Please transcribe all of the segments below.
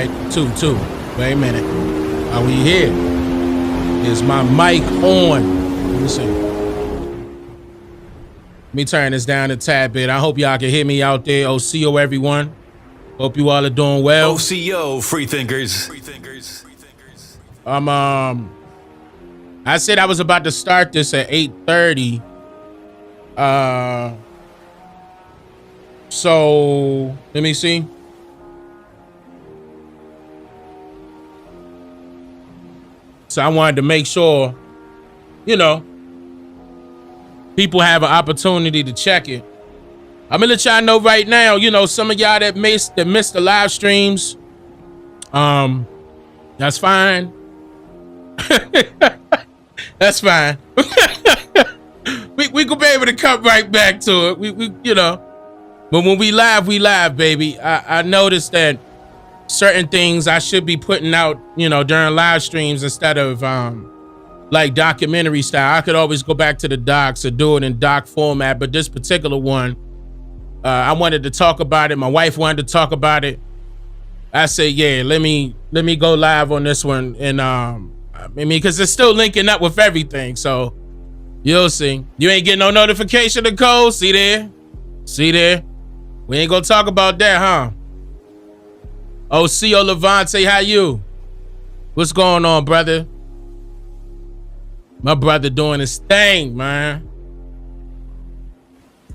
right, two. Wait a minute. Are we here? Is my mic on? Let me see. Let me turn this down a tad bit. I hope y'all can hear me out there. OCO, everyone. Hope you all are doing well. OCO, freethinkers. I said I was about to start this at 8:30. So let me see. So I wanted to make sure, you know, people have an opportunity to check it. I'm gonna let y'all know right now, you know, some of y'all that missed the live streams, that's fine. That's fine. we could be able to come right back to it. We you know, but when we live, baby. I noticed that certain things I should be putting out, you know, during live streams instead of like documentary style. I could always go back to the docs or do it in doc format, but this particular one, I wanted to talk about it. My wife wanted to talk about it. I said, yeah, let me go live on this one. And I mean, because it's still linking up with everything. So you'll see. You ain't getting no notification of code. See there? We ain't gonna talk about that, huh? OCO Levante, how you? What's going on, brother? My brother doing his thing, man.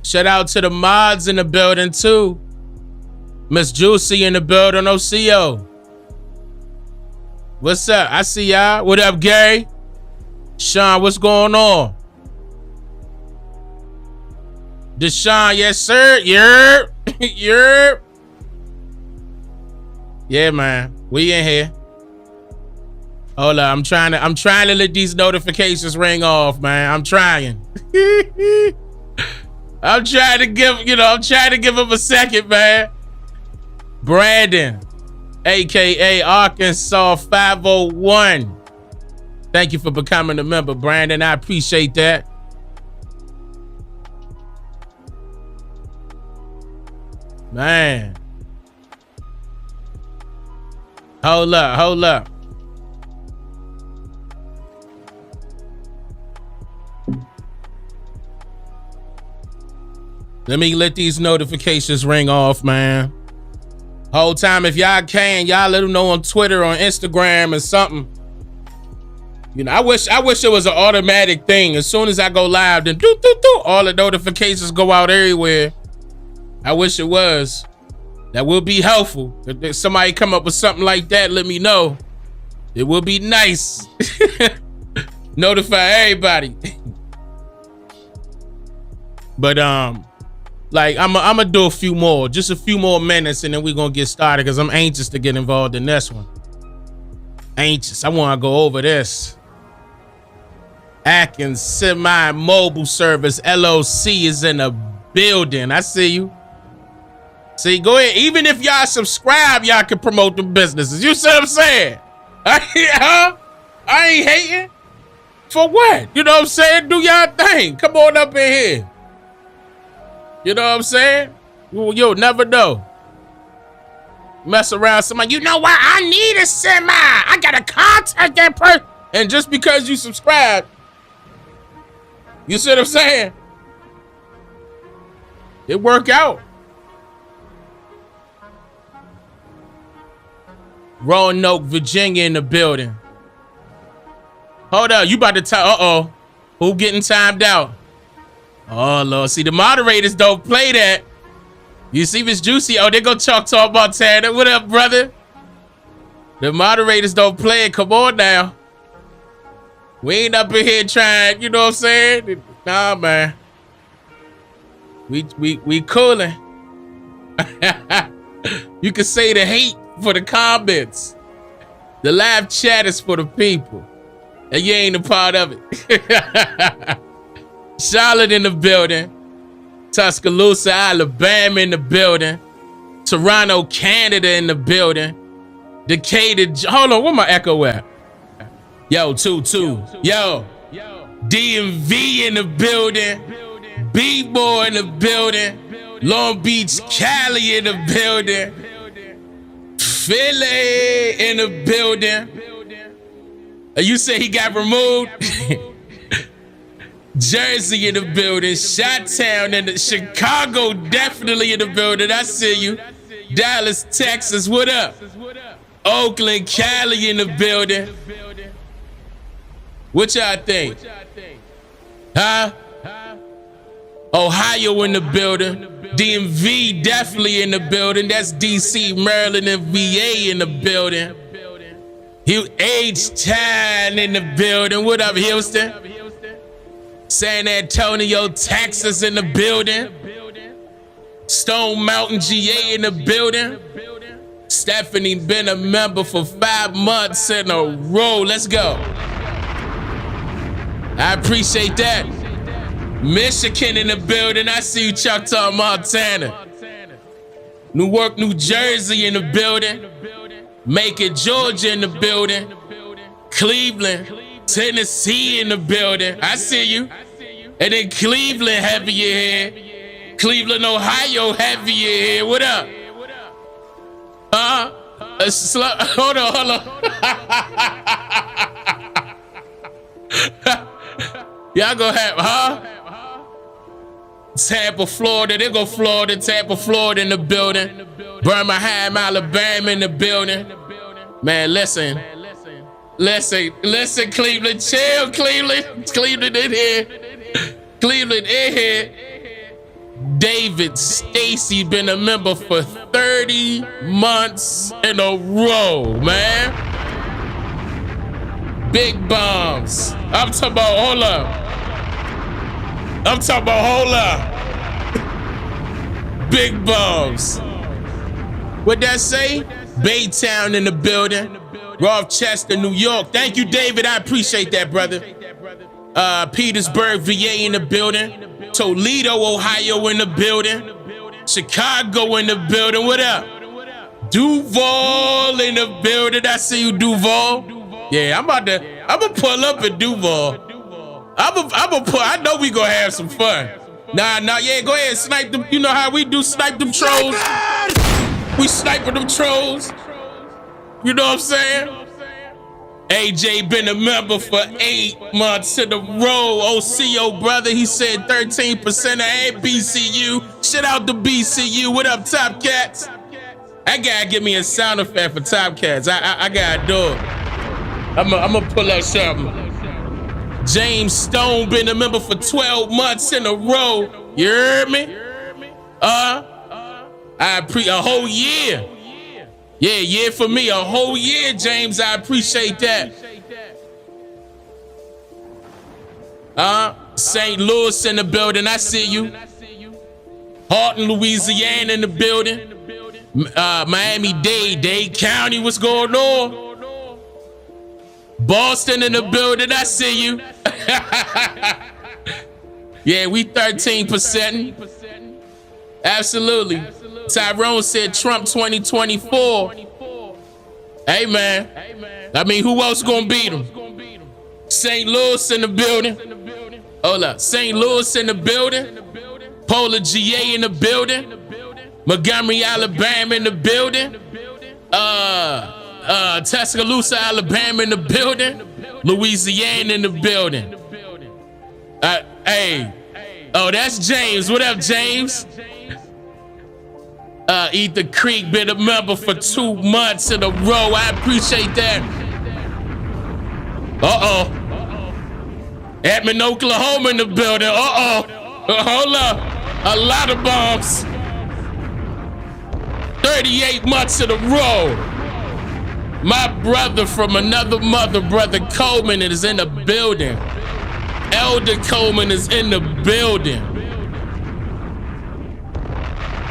Shout out to the mods in the building too. Miss Juicy in the building, OCO. What's up? I see y'all. What up, Gary? Sean, what's going on? Deshaun, yes, sir. Yerp. Yeah, man. We in here. Hold up. I'm trying to let these notifications ring off, man. I'm trying. I'm trying to give him a second, man. Brandon, aka Arkansas 501. Thank you for becoming a member, Brandon. I appreciate that. Man. Hold up. Let me let these notifications ring off, man. Whole time, if y'all can, y'all let them know on Twitter, on Instagram, or something. You know, I wish it was an automatic thing. As soon as I go live, then all the notifications go out everywhere. I wish it was. That would be helpful. If somebody come up with something like that, let me know. It would be nice. Notify everybody. But like I'm gonna do a few more minutes, and then we're gonna get started because I'm anxious to get involved in this one. Anxious. I want to go over this. Atkins Semi-Mobile Service LOC is in the building. I see you. See, go ahead. Even if y'all subscribe, y'all can promote the businesses. You see what I'm saying? I ain't hating. For what? You know what I'm saying? Do y'all thing. Come on up in here. You know what I'm saying? You'll never know. Mess around somebody. You know what? I need a semi. I gotta contact that person. And just because you subscribe, you see what I'm saying? It work out. Roanoke, Virginia in the building. Hold up. You about to tell? Uh-oh. Who getting timed out? Oh, Lord. See, the moderators don't play that. You see Miss Juicy? Oh, they go talk Montana. What up, brother? The moderators don't play it. Come on now. We ain't up in here trying, you know what I'm saying? Nah, man. We cooling. You can say the hate for the comments. The live chat is for the people. And you ain't a part of it. Charlotte in the building. Tuscaloosa, Alabama in the building. Toronto, Canada in the building. Decatur, hold on, where my echo at? Yo, 2-2. Yo, DMV in the building. B-Boy in the building. Long Beach, Cali in the building. Philly in the building. You say he got removed? Jersey in the building. Chi-Town in the Chicago definitely in the building. I see you. Dallas, Texas, what up? Oakland, Cali in the building. What y'all think? Huh? Ohio in the building. DMV definitely in the building. That's DC, Maryland, and VA in the building. H-Town in the building. What up, Houston? San Antonio, Texas in the building. Stone Mountain, GA in the building. Stephanie been a member for 5 months in a row. Let's go. I appreciate that. Michigan in the building. I see you, Choctaw, Montana. Newark, New Jersey in the building. Macon, Georgia in the building. Cleveland, Tennessee in the building. I see you. And then Cleveland, heavy your head. Cleveland, Ohio, heavy your head. What up? Hold on. Y'all gonna have, Tampa, Florida. They go Florida, Tampa, Florida in the building. Birmingham, Alabama in the building. Man, listen, Cleveland. Chill, Cleveland. Cleveland in here. Cleveland in here. David Stacy been a member for 30 months in a row, man. Big bombs. I'm talking about, hold up. Big bombs. What that say? Baytown in the building. Rochester, New York. Thank you, David. I appreciate that, brother. Petersburg, VA in the building. Toledo, Ohio in the building. Chicago in the building. What up? Duval in the building. I see you, Duval. Yeah, I'm gonna pull up at Duval. I know we gonna have some fun. Nah, yeah, go ahead, snipe them. You know how we do, snipe them trolls. We sniping them trolls. You know what I'm saying? AJ been a member for 8 months in a row. OCO brother, he said 13% and BCU. Shout out to BCU. What up, Top Cats? I gotta give me a sound effect for Top Cats. I gotta do it. I'm gonna pull up something. James Stone been a member for 12 months in a row. You heard me? A whole year. Yeah, for me, a whole year, James. I appreciate that. St. Louis in the building. I see you. Horton, Louisiana in the building. Miami-Dade County. What's going on? Boston in the building. I see you. Yeah, we 13%. Absolutely. Tyrone said Trump 2024. Hey, man. I mean, who else gonna beat him? St. Louis in the building. Hold up. St. Louis in the building. Polar, GA in the building. Montgomery, Alabama in the building. Tuscaloosa, Alabama in the building. Louisiana in the building. Hey. Oh, that's James. What up, James? Ether Creek been a member for 2 months in a row. I appreciate that. Edmond, Oklahoma in the building. Hold up. A lot of bombs. 38 months in a row. My brother from another mother, Brother Coleman, is in the building. Elder Coleman is in the building.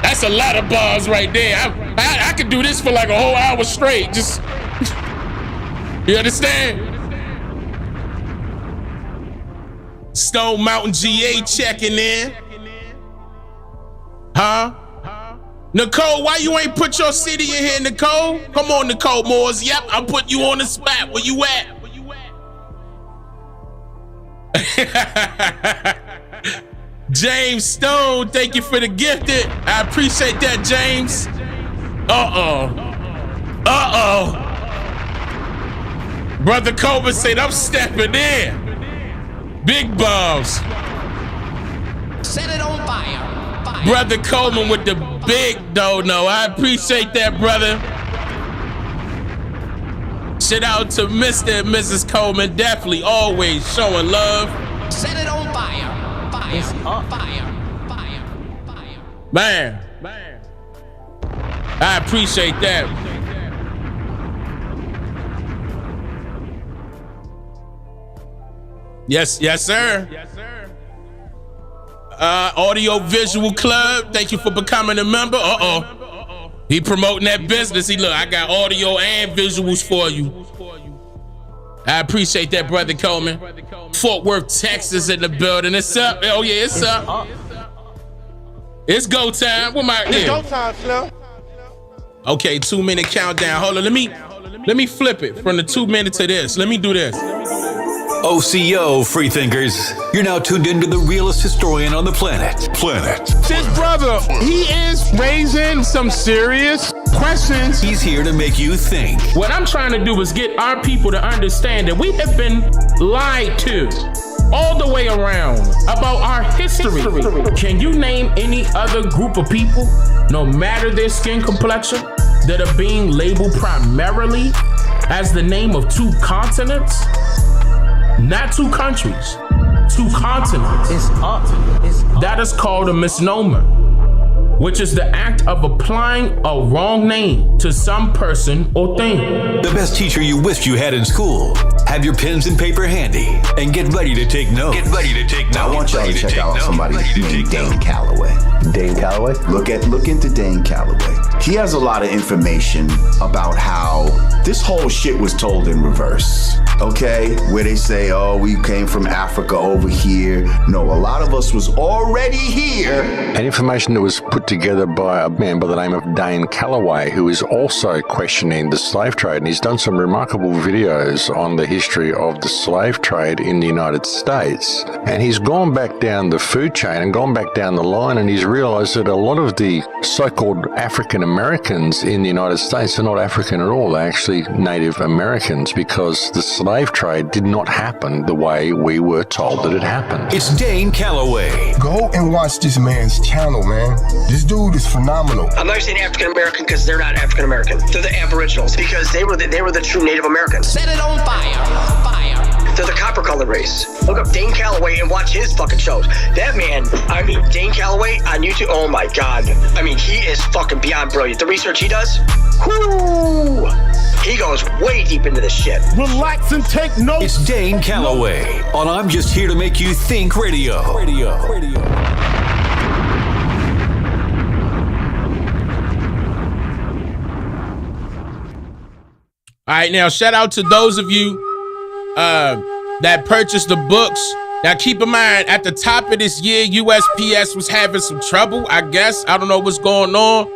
That's a lot of bars right there. I could do this for like a whole hour straight. Just, you understand? Stone Mountain GA checking in. Huh? Nicole, why you ain't put your city in here, Nicole? Come on, Nicole Moores. Yep, I'm putting you on the spot. Where you at? James Stone, thank you for the gifted. I appreciate that, James. Uh-oh. Brother Coleman said, I'm stepping in. Big balls. Set it on fire. Fire. Brother Coleman with the big dono. I appreciate that, brother. Shout out to Mr. and Mrs. Coleman. Definitely always showing love. Set it on fire. Fire. Fire. Fire. Fire. Man. I appreciate that. Yes, sir. Audio Visual Club, thank you for becoming a member. He promoting that business. Look, I got audio and visuals for you. I appreciate that, Brother Coleman. Fort Worth, Texas in the building. It's up. Oh yeah, it's up. It's go time. What my It's go time, Slim. Okay, 2-minute countdown. Hold on, let me flip it from the 2 minutes to this. Let me do this. OCO, freethinkers. You're now tuned into the realest historian on the planet. This brother, he is raising some serious questions. He's here to make you think. What I'm trying to do is get our people to understand that we have been lied to all the way around about our history. Can you name any other group of people, no matter their skin complexion, that are being labeled primarily as the name of 2 continents? Not 2 countries, 2 continents. That is called a misnomer, which is the act of applying a wrong name to some person or thing. The best teacher you wished you had in school. Have your pens and paper handy and get ready to take notes. I want y'all to check out somebody named Dane Calloway. Dane Calloway? Look into Dane Calloway. He has a lot of information about how this whole shit was told in reverse. Okay, where they say, oh, we came from Africa over here. No, a lot of us was already here. And information that was put together by a man by the name of Dane Calloway, who is also questioning the slave trade. And he's done some remarkable videos on the history of the slave trade in the United States. And he's gone back down the food chain and gone back down the line, and he's realized that a lot of the so-called African Americans in the United States are not African at all. They're actually Native Americans, because the slave trade did not happen the way we were told that it happened. It's Dane Calloway. Go and watch this man's channel, man. This dude is phenomenal. I'm not saying African American because they're not African American. They're the Aboriginals because they were the true Native Americans. Set it on fire. Fire. They're the copper colored race. Look up Dane Calloway and watch his fucking shows. That man, Dane Calloway on YouTube, oh my God. He is fucking beyond brilliant. The research he does, whoo, he goes way deep into this shit. Relax and take notes. It's Dane Calloway on I'm Just Here to Make You Think Radio. All right, now shout out to those of you that purchased the books. Now keep in mind, at the top of this year, USPS was having some trouble, I guess. I don't know what's going on.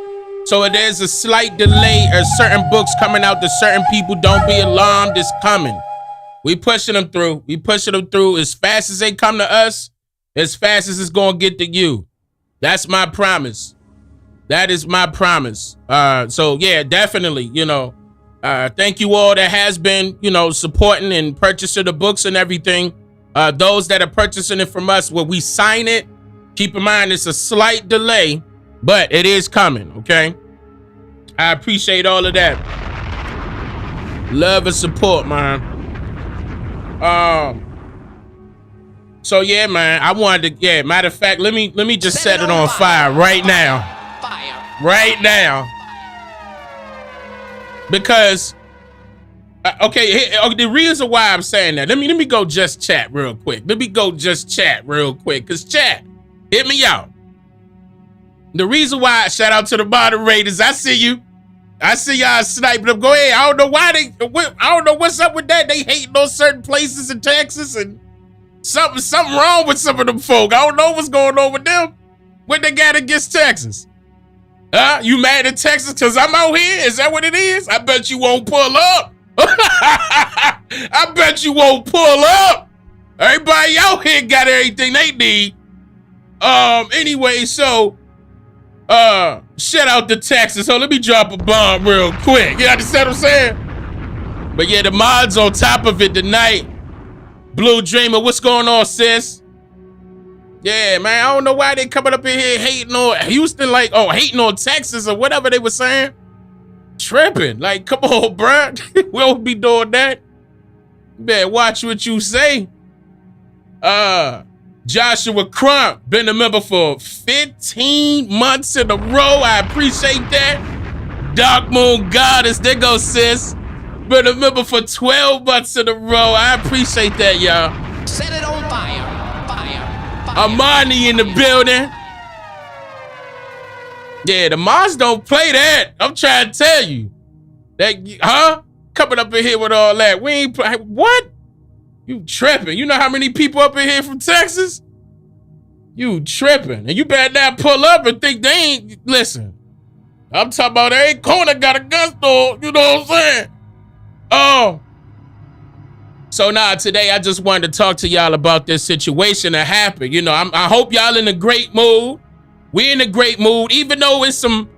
So there's a slight delay of certain books coming out to certain people. Don't be alarmed, it's coming. We pushing them through. We pushing them through as fast as they come to us, as fast as it's going to get to you. That's my promise. That is my promise. So yeah, definitely, thank you all that has been, supporting and purchasing the books and everything. Those that are purchasing it from us, when we sign it, keep in mind it's a slight delay, but it is coming, okay? I appreciate all of that. Love and support, man. So yeah, man, I wanted to, matter of fact, let me just set it on fire right now. Right now. Because the reason why I'm saying that, let me go just chat real quick. Cause chat, hit me out. The reason why, shout out to the moderators, I see you. I see y'all sniping them. Go ahead. I don't know what's up with that. They hating on certain places in Texas, and something wrong with some of them folk. I don't know what's going on with them. What they got against Texas? You mad at Texas because I'm out here? Is that what it is? I bet you won't pull up. I bet you won't pull up. Everybody out here got everything they need. Anyway, so Shout out to Texas. So let me drop a bomb real quick. You understand what I'm saying? But yeah, the mods on top of it tonight. Blue Dreamer, what's going on, sis? Yeah, man, I don't know why they coming up in here hating on Houston, like, hating on Texas or whatever they were saying. Tripping. Like, come on, bruh. We don't be doing that. You better watch what you say. Joshua Crump, been a member for 15 months in a row. I appreciate that. Dark Moon Goddess, there goes sis. Been a member for 12 months in a row. I appreciate that, y'all. Set it on fire. Amani in the building. Yeah, the mods don't play that. I'm trying to tell you. That, coming up in here with all that. We ain't play. What? You tripping. You know how many people up in here from Texas? You tripping. And you better not pull up and think they ain't. Listen, I'm talking about every corner got a gun store. You know what I'm saying? Oh. So now today I just wanted to talk to y'all about this situation that happened. You know, I hope y'all in a great mood. We're in a great mood, even though it's some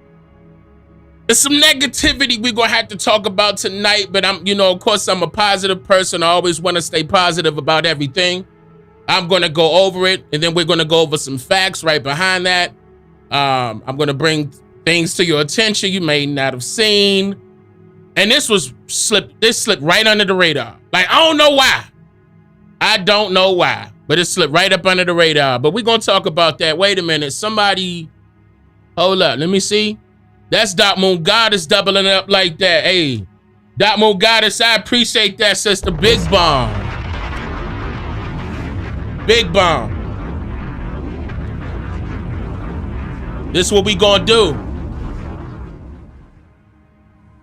negativity we're gonna have to talk about tonight. But of course, I'm a positive person. I always want to stay positive about everything. I'm gonna go over it, and then we're gonna go over some facts right behind that. I'm gonna bring things to your attention you may not have seen. And this slipped right under the radar. Like, I don't know why. I don't know why, but it slipped right up under the radar. But we're going to talk about that. Wait a minute. Somebody, hold up. Let me see. That's Dot Moon Goddess doubling up like that. Hey, Dot Moon Goddess, I appreciate that, sister. Big bomb. Big bomb. This is what we going to do.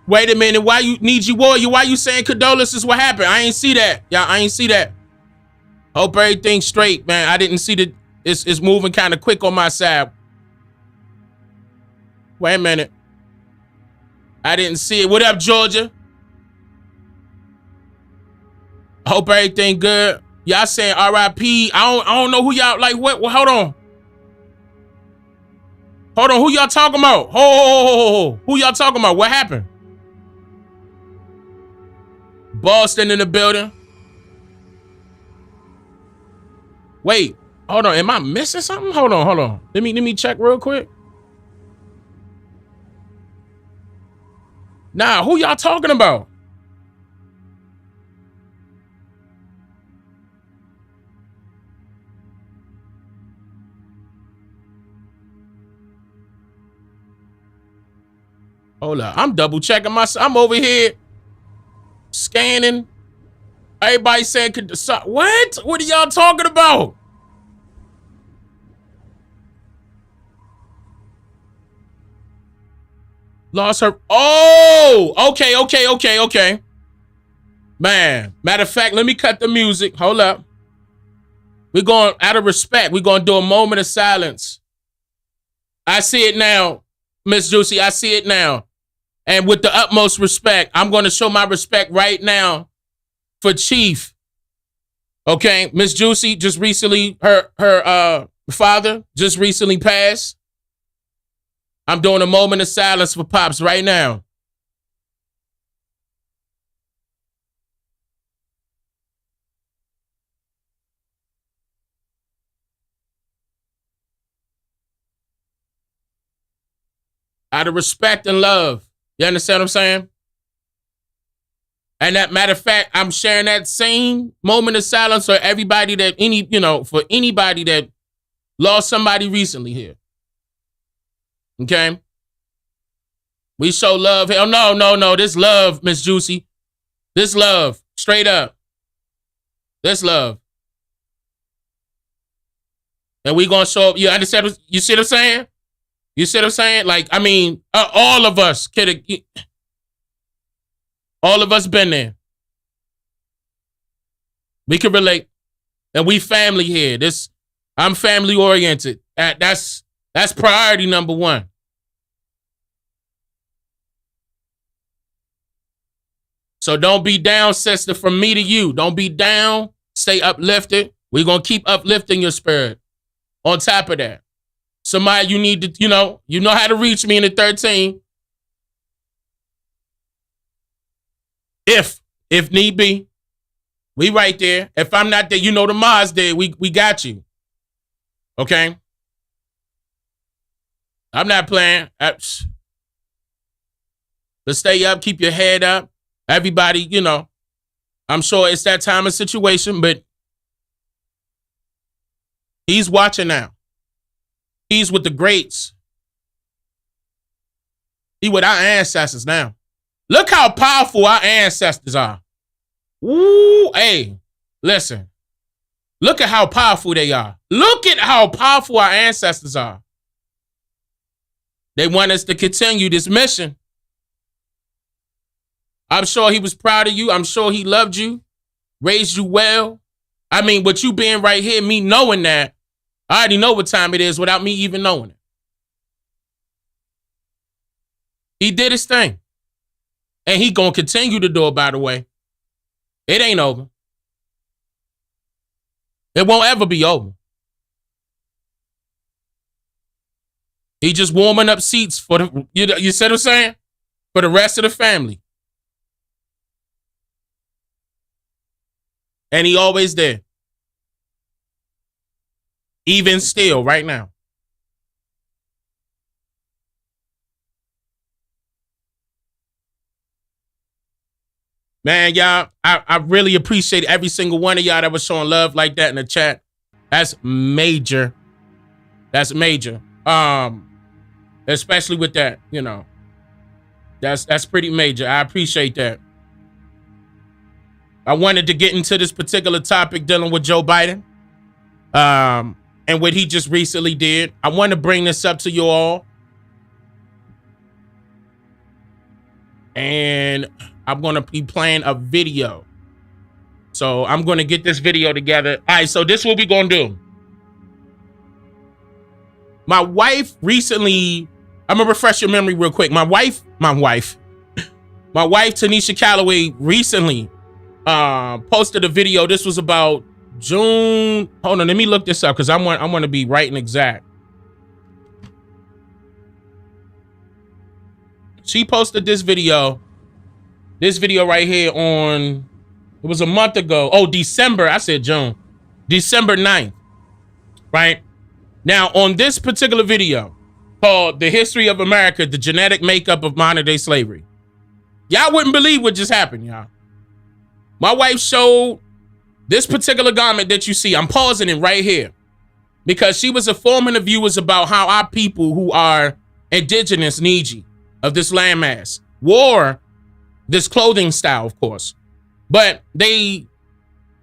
Wait a minute, why you need you warrior? Why you saying condolences? What happened? I ain't see that. Yeah, I ain't see that. Hope everything's straight, man. I didn't see that. It's moving kind of quick on my side. Wait a minute. I didn't see it. What up, Georgia? Hope everything good. Y'all saying RIP. I don't know who y'all like. What? Well, hold on. Hold on. Who y'all talking about? Who y'all talking about? What happened? Boston in the building. Wait, hold on. Am I missing something? Hold on. Let me check real quick. Nah, who y'all talking about? Hold up. I'm double checking myself. I'm over here scanning. Everybody saying, what? What are y'all talking about? Lost her. Oh, okay. Man, matter of fact, let me cut the music. Hold up. We're going, out of respect, we're going to do a moment of silence. I see it now, Miss Juicy. I see it now. And with the utmost respect, I'm going to show my respect right now for Chief. Okay, Miss Juicy just recently, her father just recently passed. I'm doing a moment of silence for Pops right now. Out of respect and love. You understand what I'm saying? And that matter of fact, I'm sharing that same moment of silence for everybody that for anybody that lost somebody recently here. Okay? We show love. Hell no. This love, Miss Juicy. This love. Straight up. This love. And we gonna show up. You understand? You see what I'm saying? You see what I'm saying? Like, I mean, all of us all of us been there. We can relate. And we family here. I'm family oriented. That's priority number one. So don't be down, sister, from me to you. Don't be down. Stay uplifted. We're going to keep uplifting your spirit. On top of that. somebody you need to, you know how to reach me in the 13. If need be, we right there. If I'm not there, you know the Maz there. We got you. Okay? I'm not playing. Let's stay up, keep your head up. Everybody, I'm sure it's that time of situation, but he's watching now. He's with the greats. He with our ancestors now. Look how powerful our ancestors are. Ooh, hey, listen. Look at how powerful they are. Look at how powerful our ancestors are. They want us to continue this mission. I'm sure he was proud of you. I'm sure he loved you, raised you well. I mean, with you being right here, me knowing that, I already know what time it is without me even knowing it. He did his thing. And he gonna continue to do it, by the way. It ain't over. It won't ever be over. He just warming up seats for the, you see what I'm saying? For the rest of the family. And he always there. Even still, right now. Man, y'all, I really appreciate every single one of y'all that was showing love like that in the chat. That's major. That's major. Especially with that, that's pretty major. I appreciate that. I wanted to get into this particular topic dealing with Joe Biden. And what he just recently did. I want to bring this up to you all. And I'm going to be playing a video. So I'm going to get this video together. All right, so this is what we're going to do. My wife recently, I'm going to refresh your memory real quick. My wife, Tanisha Calloway, recently posted a video. This was about June. Hold on, let me look this up because I want to be right and exact. She posted this video right here on, it was a month ago. Oh, December, I said June. December 9th, right? Now, on this particular video called The History of America, the Genetic Makeup of Modern Day Slavery. Y'all wouldn't believe what just happened, y'all. My wife showed this particular garment that you see. I'm pausing it right here because she was informing the viewers about how our people who are indigenous Niji of this landmass wore this clothing style, of course, but they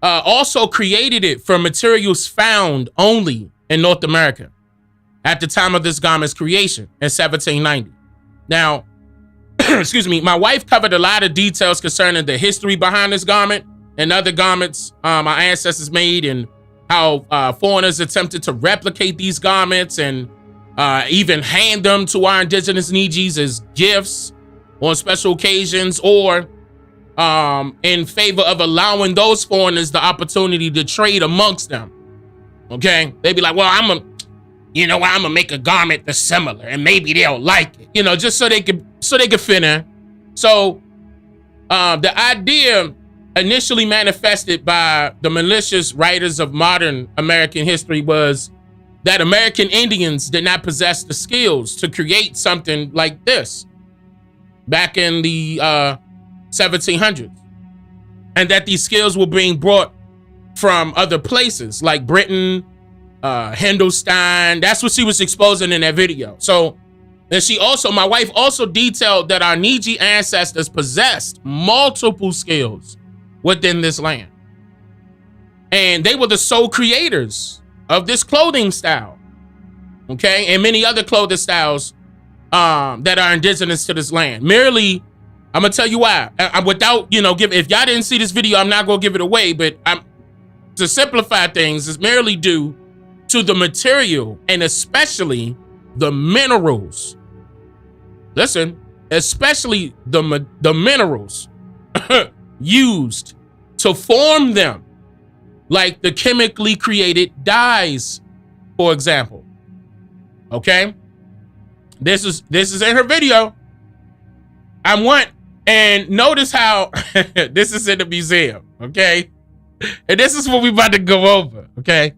also created it from materials found only in North America at the time of this garment's creation in 1790. Now, excuse me, my wife covered a lot of details concerning the history behind this garment and other garments our ancestors made, and how foreigners attempted to replicate these garments and even hand them to our indigenous Nijis as gifts on special occasions, or in favor of allowing those foreigners the opportunity to trade amongst them. Okay, they'd be like, well, I'm gonna make a garment that's similar and maybe they'll like it, just so they could fit in. So the idea initially manifested by the malicious writers of modern American history was that American Indians did not possess the skills to create something like this back in the 1700s, and that these skills were being brought from other places like Britain, Hindustan. That's what she was exposing in that video. So, and my wife also detailed that our Niji ancestors possessed multiple skills within this land. And they were the sole creators of this clothing style, okay, and many other clothing styles that are indigenous to this land. Merely, I'm gonna tell you why. Without, if y'all didn't see this video, I'm not gonna give it away, but to simplify things, it's merely due to the material and especially the minerals. Listen, especially the minerals used to form them, like the chemically created dyes, for example. Okay. This is in her video. And notice how this is in the museum. Okay. And this is what we about to go over. Okay.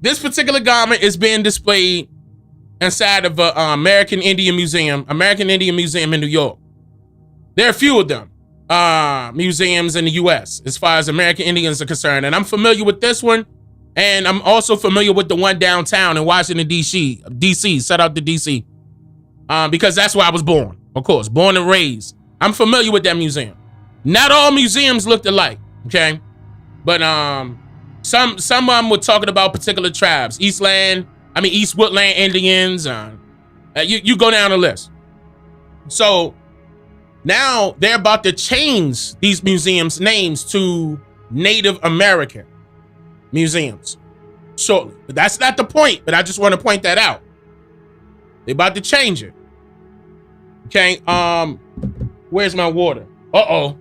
This particular garment is being displayed inside of American Indian Museum in New York. There are a few of them museums in the U.S. as far as American Indians are concerned, and I'm familiar with this one, and I'm also familiar with the one downtown in Washington D.C. Shout out to D.C. Because that's where I was born, of course, born and raised. I'm familiar with that museum. Not all museums looked alike, okay, but some of them were talking about particular tribes, East Woodland Indians. You go down the list. So now they're about to change these museums' names to Native American museums. So that's not the point, but I just want to point that out. They're about to change it. Okay. Where's my water? Uh-oh.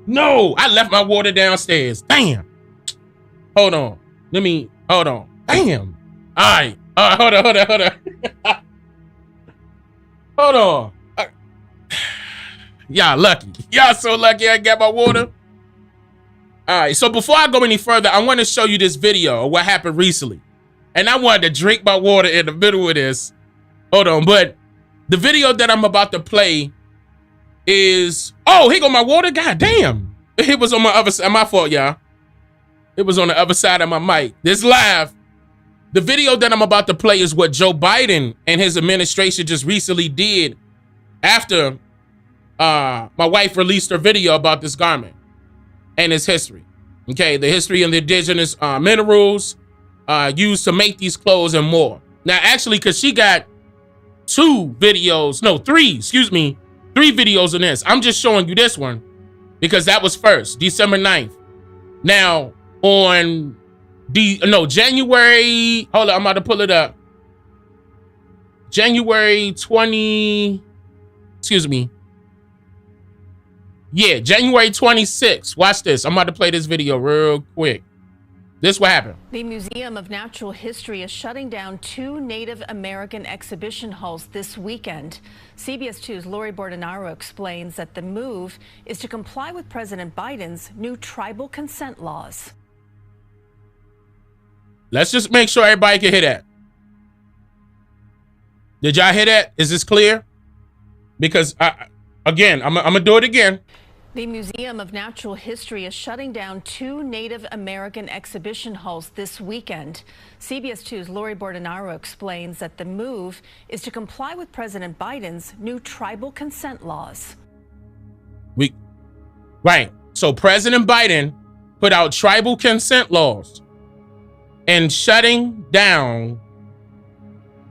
No, I left my water downstairs. Damn. Hold on. Hold on. Damn. All right. Hold on. Hold on. Y'all lucky. Y'all so lucky I got my water. All right. So before I go any further, I want to show you this video of what happened recently. And I wanted to drink my water in the middle of this. Hold on. But the video that I'm about to play is... Oh, here go my water. God damn. It was on my other side. My fault, y'all. It was on the other side of my mic. This live. The video that I'm about to play is what Joe Biden and his administration just recently did after my wife released her video about this garment and its history. Okay, the history of the indigenous minerals used to make these clothes and more. Now, actually, because she got three videos on this. I'm just showing you this one because that was first, December 9th. Now, on January, hold on, I'm about to pull it up. January 26th. Watch this. I'm about to play this video real quick. This what happened. The Museum of Natural History is shutting down 2 Native American exhibition halls this weekend. CBS 2's Lori Bordenaro explains that the move is to comply with President Biden's new tribal consent laws. Let's just make sure everybody can hear that. Did y'all hear that? Is this clear? Because I'm gonna do it again. The Museum of Natural History is shutting down 2 Native American exhibition halls this weekend. CBS 2's Lori Bordenaro explains that the move is to comply with President Biden's new tribal consent laws. Right. So President Biden put out tribal consent laws and shutting down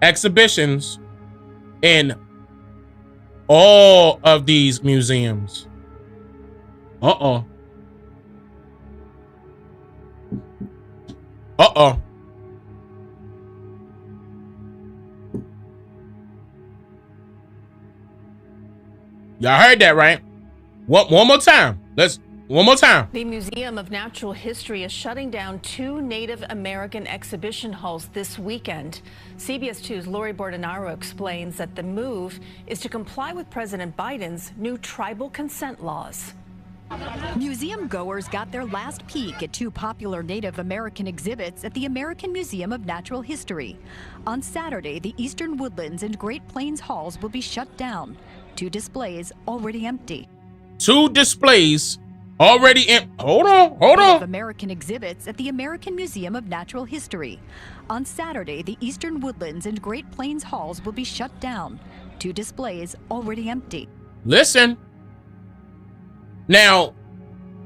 exhibitions in all of these museums. Uh-oh. Y'all heard that, right? One more time. One more time. The Museum of Natural History is shutting down 2 Native American exhibition halls this weekend. CBS 2's Lori Bordenaro explains that the move is to comply with President Biden's new tribal consent laws. Museum goers got their last peek at 2 popular Native American exhibits at the American Museum of Natural History. On Saturday, the Eastern Woodlands and Great Plains halls will be shut down. 2 displays already empty. 2 displays already empty. Hold on. Native American exhibits at the American Museum of Natural History. On Saturday, the Eastern Woodlands and Great Plains halls will be shut down. 2 displays already empty. Listen. Now,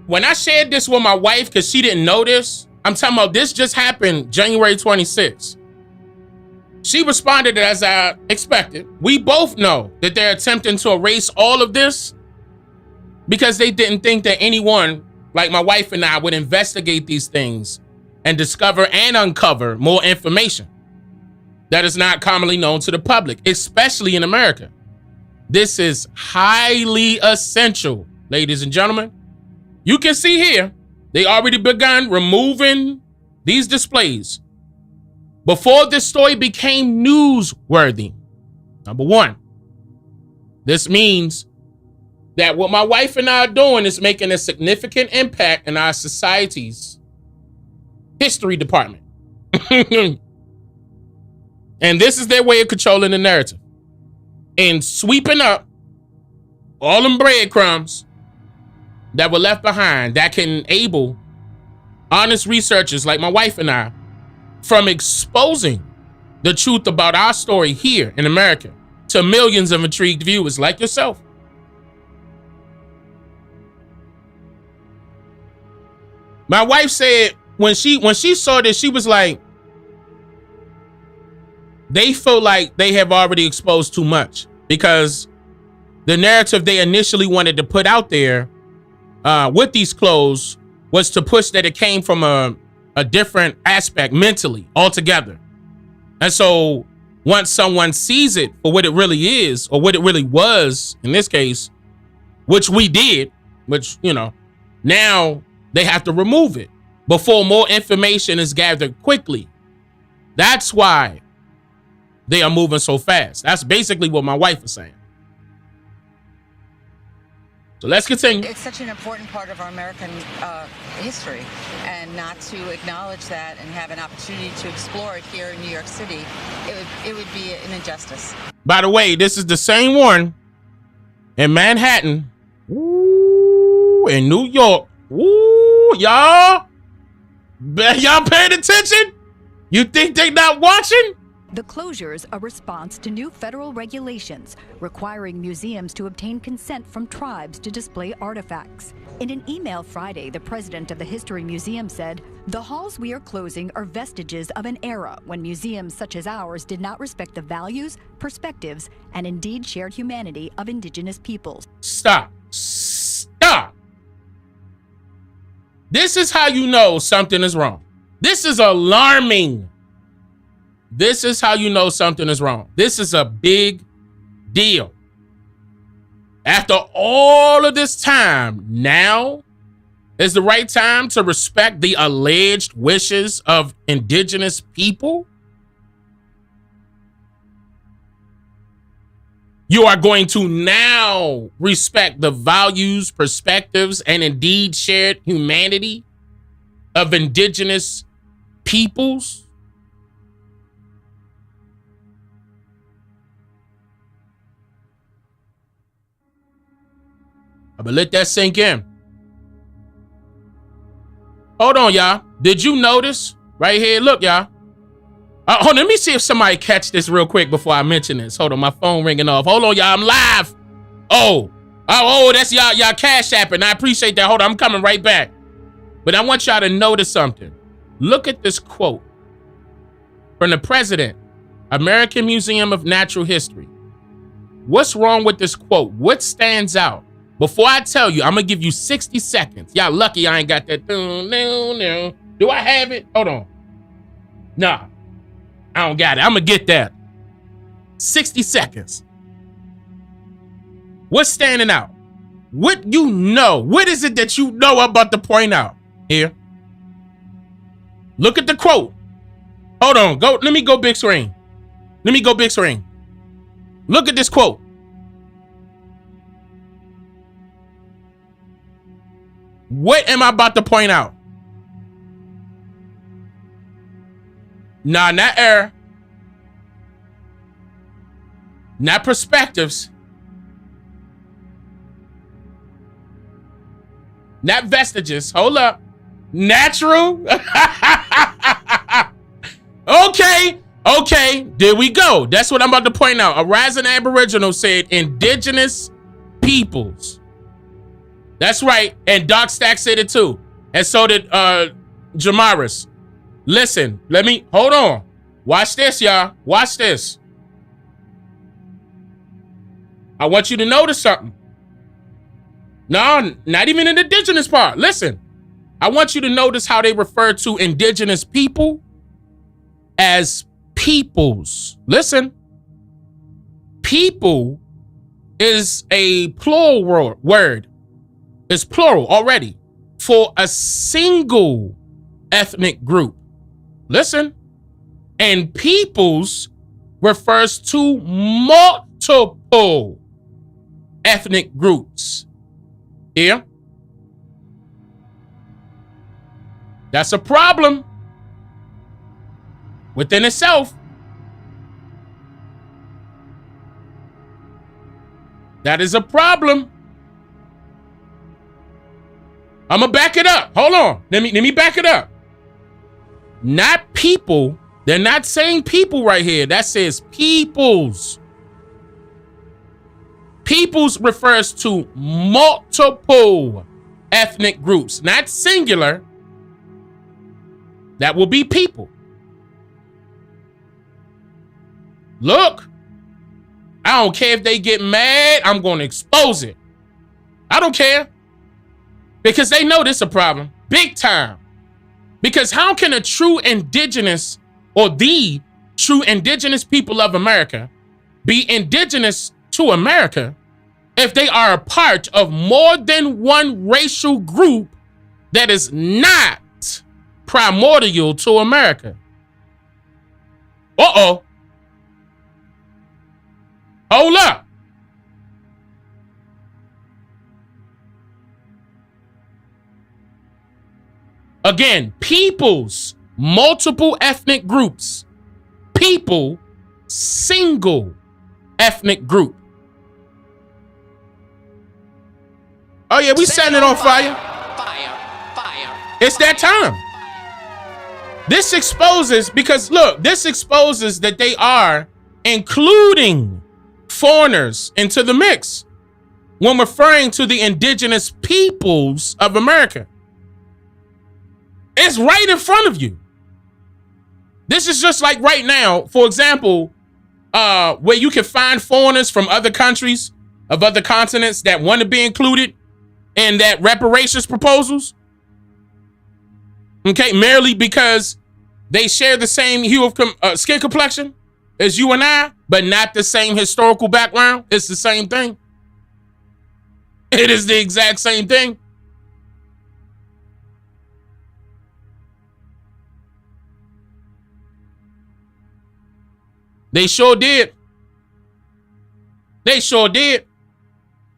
when I shared this with my wife, because she didn't know this, I'm talking about this just happened January 26th. She responded as I expected. We both know that they're attempting to erase all of this because they didn't think that anyone like my wife and I would investigate these things and discover and uncover more information that is not commonly known to the public, especially in America. This is highly essential. Ladies and gentlemen, you can see here, they already begun removing these displays. before this story became newsworthy. Number one, this means that what my wife and I are doing is making a significant impact in our society's history department. And this is their way of controlling the narrative and sweeping up all them breadcrumbs that were left behind that can enable honest researchers like my wife and I from exposing the truth about our story here in America to millions of intrigued viewers like yourself. My wife said when she saw this, she was like, they feel like they have already exposed too much because the narrative they initially wanted to put out there with these clothes was to push that it came from a different aspect mentally altogether. And so once someone sees it for what it really is, or what it really was in this case, which we did, which, you know, now they have to remove it before more information is gathered quickly. That's why they are moving so fast. That's basically what my wife is saying. So let's continue. It's such an important part of our American history, and not to acknowledge that and have an opportunity to explore it here in New York City, it would be an injustice. By the way, this is the same one in Manhattan, in New York. Y'all paying attention? You think they not watching? The closures are a response to new federal regulations requiring museums to obtain consent from tribes to display artifacts. In an email Friday, the president of the History Museum said, "The halls we are closing are vestiges of an era when museums such as ours did not respect the values, perspectives, and indeed shared humanity of indigenous peoples." Stop. This is how you know something is wrong. This is alarming. This is how you know something is wrong. This is a big deal. After all of this time, now is the right time to respect the alleged wishes of indigenous people? You are going to now respect the values, perspectives, and indeed shared humanity of indigenous peoples? I'm gonna let that sink in. Hold on, y'all. Did you notice right here? Look, y'all. Hold on, let me see if somebody catch this real quick before I mention this. Hold on, my phone ringing off. Hold on, y'all. I'm live. Oh, that's y'all cash apping. I appreciate that. Hold on, I'm coming right back. But I want y'all to notice something. Look at this quote from the president, American Museum of Natural History. What's wrong with this quote? What stands out? Before I tell you, I'm gonna give you 60 seconds. Y'all lucky I ain't got that. Do I have it? Hold on. Nah, I don't got it. I'm gonna get that. 60 seconds. What's standing out? What you know? What is it that you know I'm about to point out? Here. Look at the quote. Hold on. Let me go big screen. Look at this quote. What am I about to point out? Nah, not error. Not perspectives. Not vestiges. Hold up. Natural? Okay. There we go. That's what I'm about to point out. A rising Aboriginal said indigenous peoples. That's right. And Doc Stack said it too. And so did Jamaris. Listen, hold on. Watch this, y'all. Watch this. I want you to notice something. No, not even an indigenous part. Listen, I want you to notice how they refer to indigenous people as peoples. Listen, people is a plural word. It's plural already for a single ethnic group. Listen, And peoples refers to multiple ethnic groups. Here. That's a problem within itself. That is a problem. I'm gonna back it up. Hold on. Let me back it up. Not people. They're not saying people right here. That says peoples. Peoples refers to multiple ethnic groups, not singular. That will be people. Look, I don't care if they get mad. I'm going to expose it. I don't care. Because they know this is a problem. Big time. Because how can a true indigenous or the true indigenous people of America be indigenous to America if they are a part of more than one racial group that is not primordial to America? Uh-oh. Hold up. Again, peoples, multiple ethnic groups. People, single ethnic group. Oh yeah, we setting it on fire. It's that time. This exposes, because look, this exposes that they are including foreigners into the mix when referring to the indigenous peoples of America. It's right in front of you. This is just like right now, for example, where you can find foreigners from other countries of other continents that want to be included in that reparations proposals. Okay, merely because they share the same hue of skin complexion as you and I, but not the same historical background. It's the same thing. It is the exact same thing. They sure did. They sure did.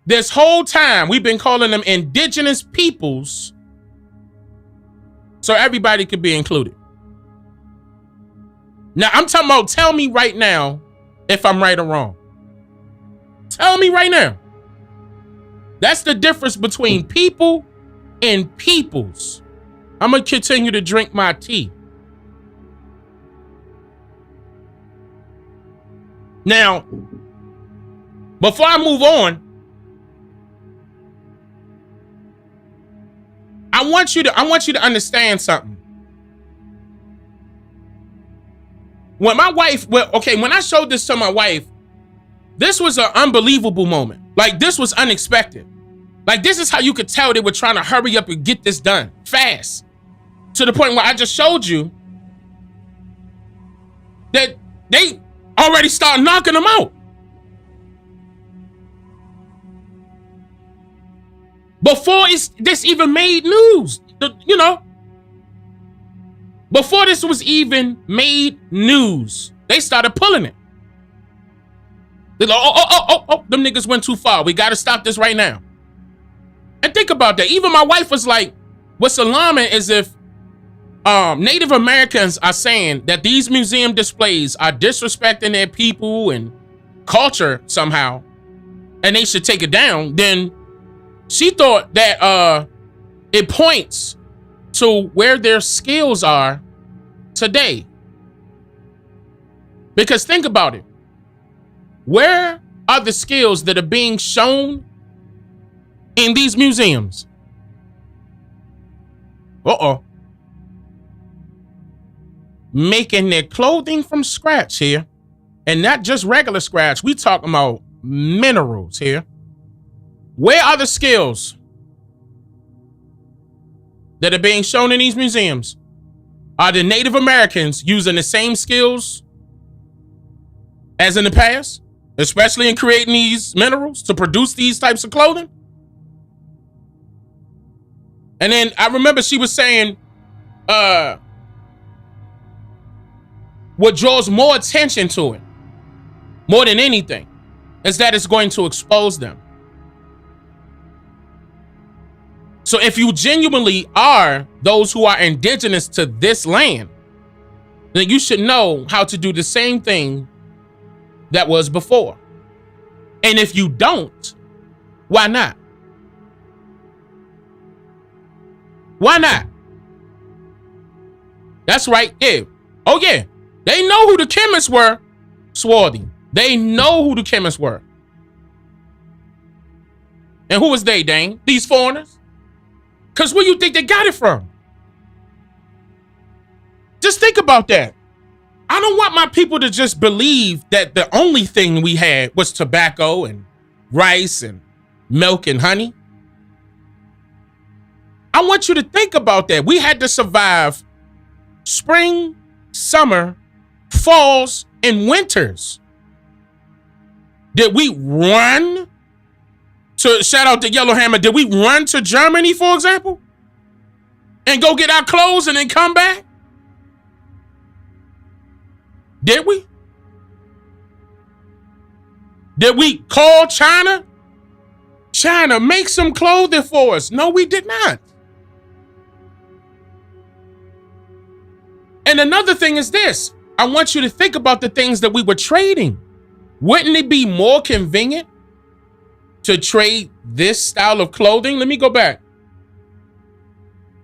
This whole time, we've been calling them indigenous peoples so everybody could be included. Now, I'm talking about, tell me right now if I'm right or wrong. Tell me right now. That's the difference between people and peoples. I'm going to continue to drink my tea. Now, before I move on, I want you to understand something. When my wife, when I showed this to my wife, this was an unbelievable moment. Like, this was unexpected. Like, this is how you could tell they were trying to hurry up and get this done fast. To the point where I just showed you that they already start knocking them out. Before this even made news, you know. Before this was even made news, they started pulling it. They're like, oh, them niggas went too far. We got to stop this right now. And think about that. Even my wife was like, what's alarming is if Native Americans are saying that these museum displays are disrespecting their people and culture somehow, and they should take it down, then she thought that it points to where their skills are today. Because think about it. Where are the skills that are being shown in these museums? Making their clothing from scratch here. And not just regular scratch. We talking about minerals here. Where are the skills that are being shown in these museums? Are the Native Americans using the same skills as in the past, especially in creating these minerals to produce these types of clothing? And then I remember she was saying, what draws more attention to it, more than anything, is that it's going to expose them. So if you genuinely are those who are indigenous to this land, then you should know how to do the same thing that was before. And if you don't, why not? Why not? That's right. Yeah. Oh, yeah. They know who the chemists were, Swarthy. They know who the chemists were. And who was they, Dane? These foreigners? Because where you think they got it from? Just think about that. I don't want my people to just believe that the only thing we had was tobacco and rice and milk and honey. I want you to think about that. We had to survive spring, summer, falls, and winters. Did we run to, shout out to Yellowhammer, did we run to Germany, for example, and go get our clothes and then come back? Did we? Did we call China? China, make some clothing for us. No, we did not. And another thing is this. I want you to think about the things that we were trading. Wouldn't it be more convenient to trade this style of clothing? Let me go back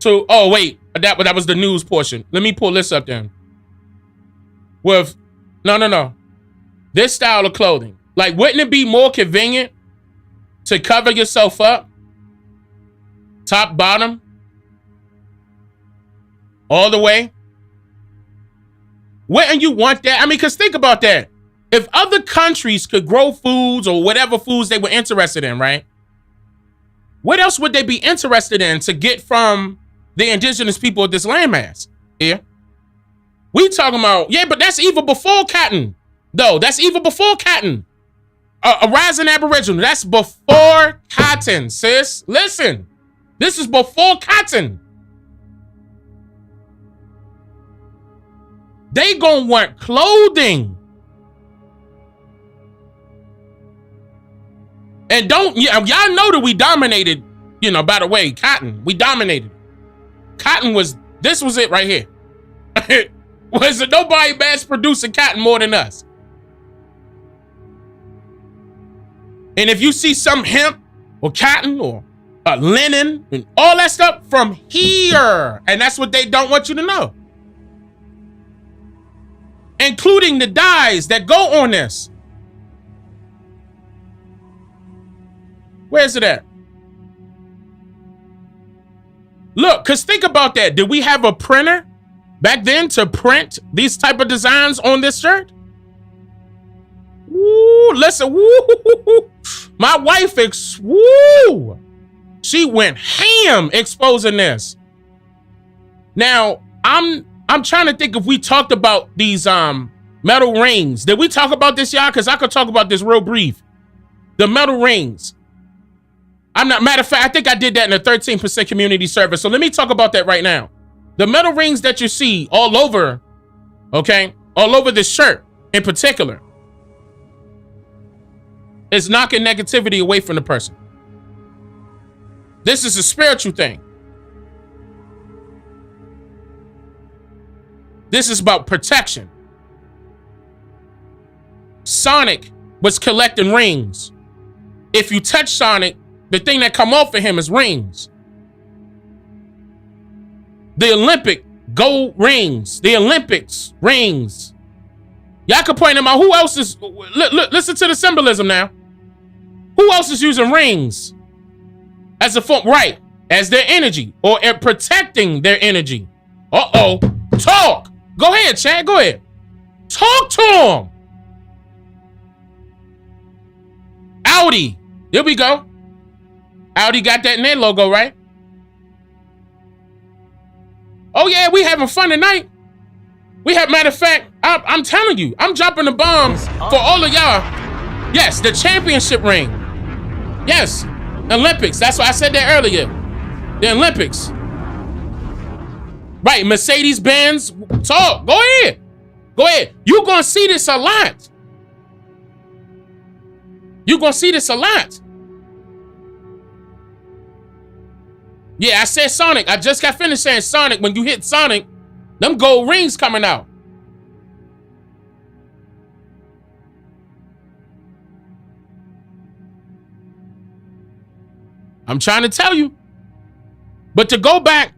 to, oh wait, that was the news portion. Let me pull this up then. With, no. This style of clothing. Like, wouldn't it be more convenient to cover yourself up? Top, bottom, all the way? Wouldn't you want that? I mean, because think about that. If other countries could grow foods or whatever foods they were interested in, right? What else would they be interested in to get from the indigenous people of this landmass? Yeah. We talking about, yeah, but that's even before cotton, though. That's even before cotton. A rising aboriginal, that's before cotton, sis. Listen, this is before cotton. They gonna want clothing. And y'all know that we dominated, by the way, cotton. We dominated. Cotton this was it right here. Was it nobody mass producing cotton more than us? And if you see some hemp or cotton or linen and all that stuff from here, and that's what they don't want you to know. Including the dyes that go on this. Where's it at? Look, because think about that. Did we have a printer back then to print these type of designs on this shirt? Woo, listen, woo. My wife, she went ham exposing this. Now, I'm trying to think if we talked about these metal rings. Did we talk about this, y'all? Because I could talk about this real brief. The metal rings. Matter of fact, I think I did that in the 13% community service. So let me talk about that right now. The metal rings that you see all over, okay, all over this shirt in particular, is knocking negativity away from the person. This is a spiritual thing. This is about protection. Sonic was collecting rings. If you touch Sonic, the thing that come off of him is rings. The Olympic gold rings. The Olympics rings. Y'all can point them out. Who else is, listen to the symbolism now. Who else is using rings as a form, right, as their energy or protecting their energy? Uh-oh, talk. Go ahead, Chad, go ahead. Talk to him. Audi, here we go. Audi got that in their logo, right? Oh yeah, we having fun tonight. Matter of fact, I'm telling you, I'm dropping the bomb for all of y'all. Yes, the championship ring. Yes, Olympics. That's why I said that earlier. The Olympics. Right, Mercedes-Benz. Talk, go ahead. Go ahead. You're going to see this a lot. You're going to see this a lot. Yeah, I said Sonic. I just got finished saying Sonic. When you hit Sonic, them gold rings coming out. I'm trying to tell you. But to go back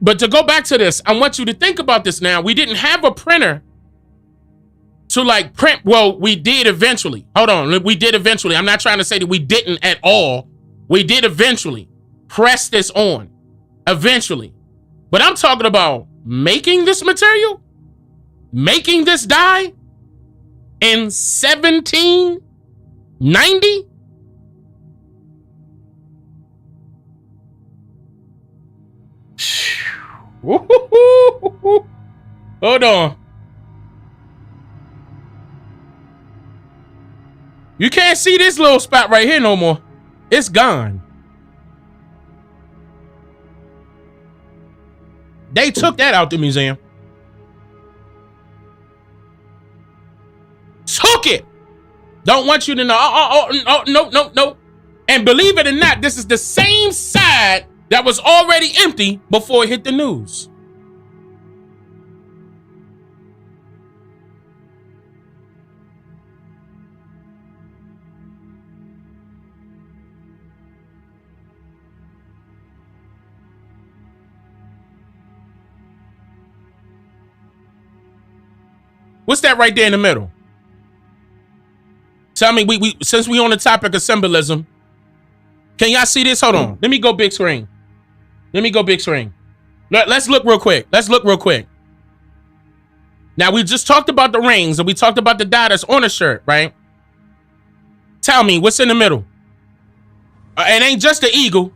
to this, I want you to think about this now. We didn't have a printer to like print. Well, we did eventually. Hold on. We did eventually. I'm not trying to say that we didn't at all. We did eventually press this on. Eventually. But I'm talking about making this material, making this dye in 1790. Hold on. You can't see this little spot right here no more. It's gone. They took that out the museum. Took it. Don't want you to know. No. And believe it or not, this is the same side that was already empty before it hit the news. What's that right there in the middle? Tell me, we since we on the topic of symbolism, can y'all see this? Hold on. Let me go big screen. Let's look real quick. Now, we just talked about the rings and we talked about the dye that's on the shirt, right? Tell me, what's in the middle? It ain't just the eagle.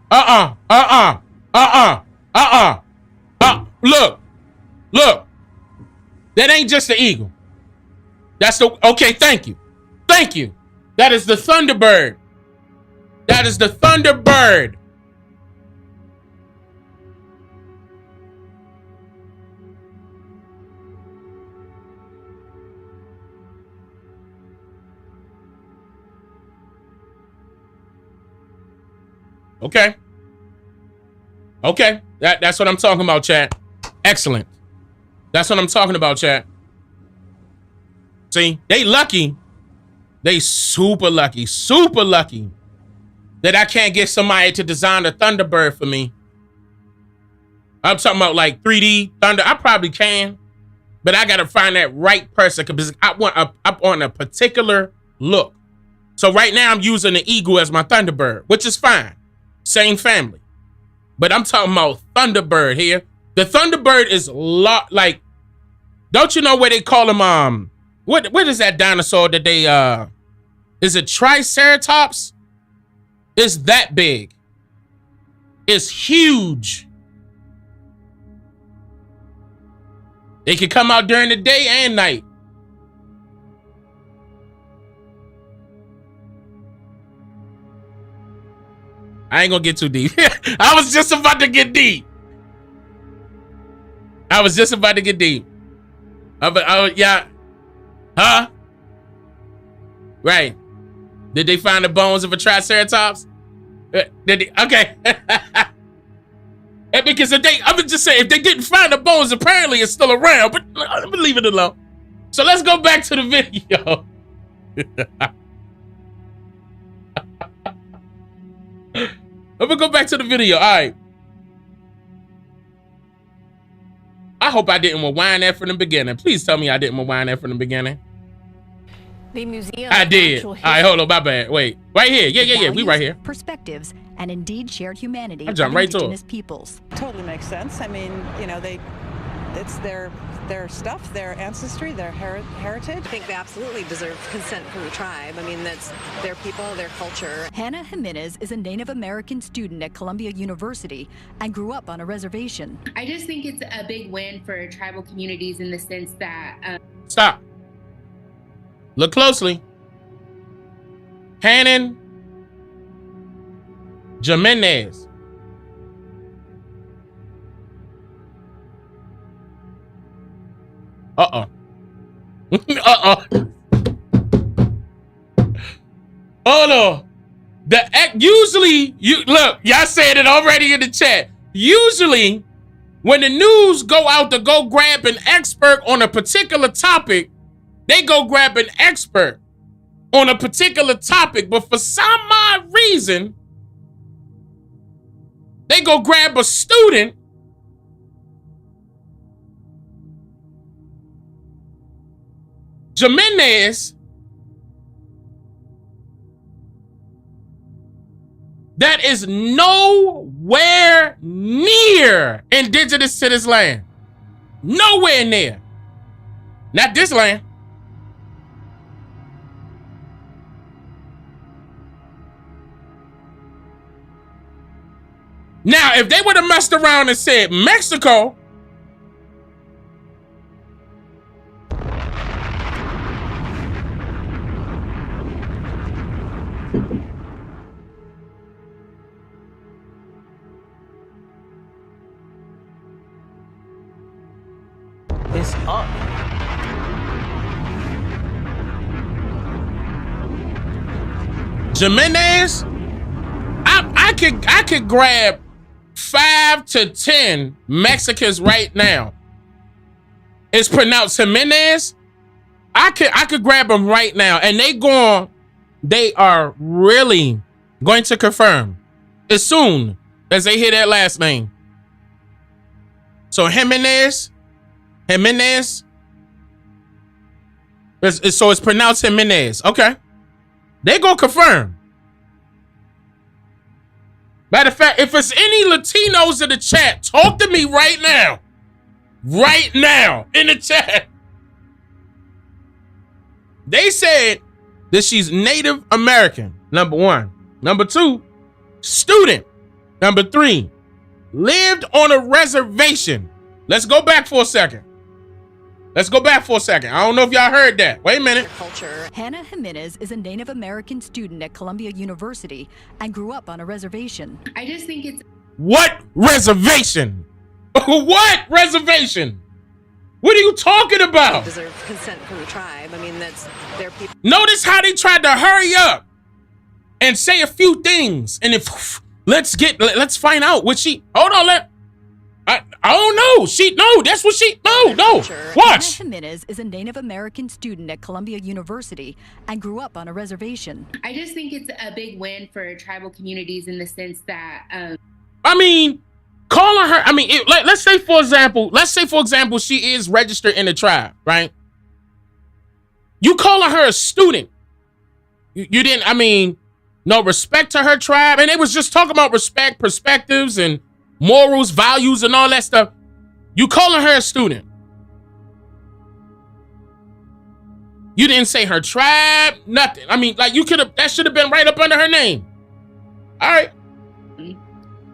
Look. That ain't just the eagle. That's the, okay, thank you. That is the Thunderbird. Okay. That's what I'm talking about, chat. Excellent. That's what I'm talking about, chat. See, they lucky. They super lucky that I can't get somebody to design a Thunderbird for me. I'm talking about like 3D Thunder. I probably can, but I gotta find that right person because I want a particular look. So right now I'm using the eagle as my Thunderbird, which is fine. Same family. But I'm talking about Thunderbird here. The Thunderbird is like, don't you know where they call them? What is that dinosaur that they is it Triceratops? It's that big. It's huge. It can come out during the day and night. I ain't gonna get too deep. I was just about to get deep. Yeah. Huh? Right. Did they find the bones of a Triceratops? Did they? Okay. And because I would just say, if they didn't find the bones, apparently it's still around, but I'm gonna leave it alone. So let's go back to the video. I'm gonna go back to the video. All right. I hope I didn't rewind that from the beginning. Please tell me I didn't rewind that from the beginning. The museum. I did. All right, hold on, my bad. Wait, right here. Yeah. We right here. Perspectives and indeed shared humanity I jumped right to indigenous it. peoples. Totally makes sense. I mean, you know, it's their stuff, their ancestry, their heritage. I think they absolutely deserve consent from the tribe. I mean, that's their people, their culture. Hannah Jimenez is a Native American student at Columbia University and grew up on a reservation. I just think it's a big win for tribal communities in the sense that... Stop. Look closely. Hannah Jimenez. Hold on. Usually, y'all said it already in the chat. Usually, when the news go out to go grab an expert on a particular topic, they go grab an expert on a particular topic. But for some odd reason, they go grab a student Jimenez that is nowhere near indigenous to this land. Nowhere near. Not this land. Now, if they would have messed around and said Mexico, It's up. Jimenez, I could grab 5 to 10 Mexicans right now. It's pronounced Jimenez. I could grab them right now, and they are really going to confirm as soon as they hear that last name. So Jimenez. So it's pronounced Jimenez. Okay. They gonna confirm. Matter of fact, if it's any Latinos in the chat, talk to me right now. Right now in the chat. They said that she's Native American, number 1. Number 2, student. Number 3, lived on a reservation. Let's go back for a second. I don't know if y'all heard that. Wait a minute. Hannah Jimenez is a Native American student at Columbia University and grew up on a reservation. I just think it's... What reservation? What reservation? What are you talking about? Deserve consent from the tribe. I mean, that's their people. Notice how they tried to hurry up and say a few things. And let's find out what she... Hold on, I don't know. That's what she... No. Watch. Hannah Jimenez is a Native American student at Columbia University and grew up on a reservation. I just think it's a big win for tribal communities in the sense that... calling her... let's say, for example, she is registered in the tribe, right? You calling her a student. You didn't, no respect to her tribe. And it was just talking about respect, perspectives, and morals, values, and all that stuff. You calling her a student. You didn't say her tribe, nothing. That should have been right up under her name. All right.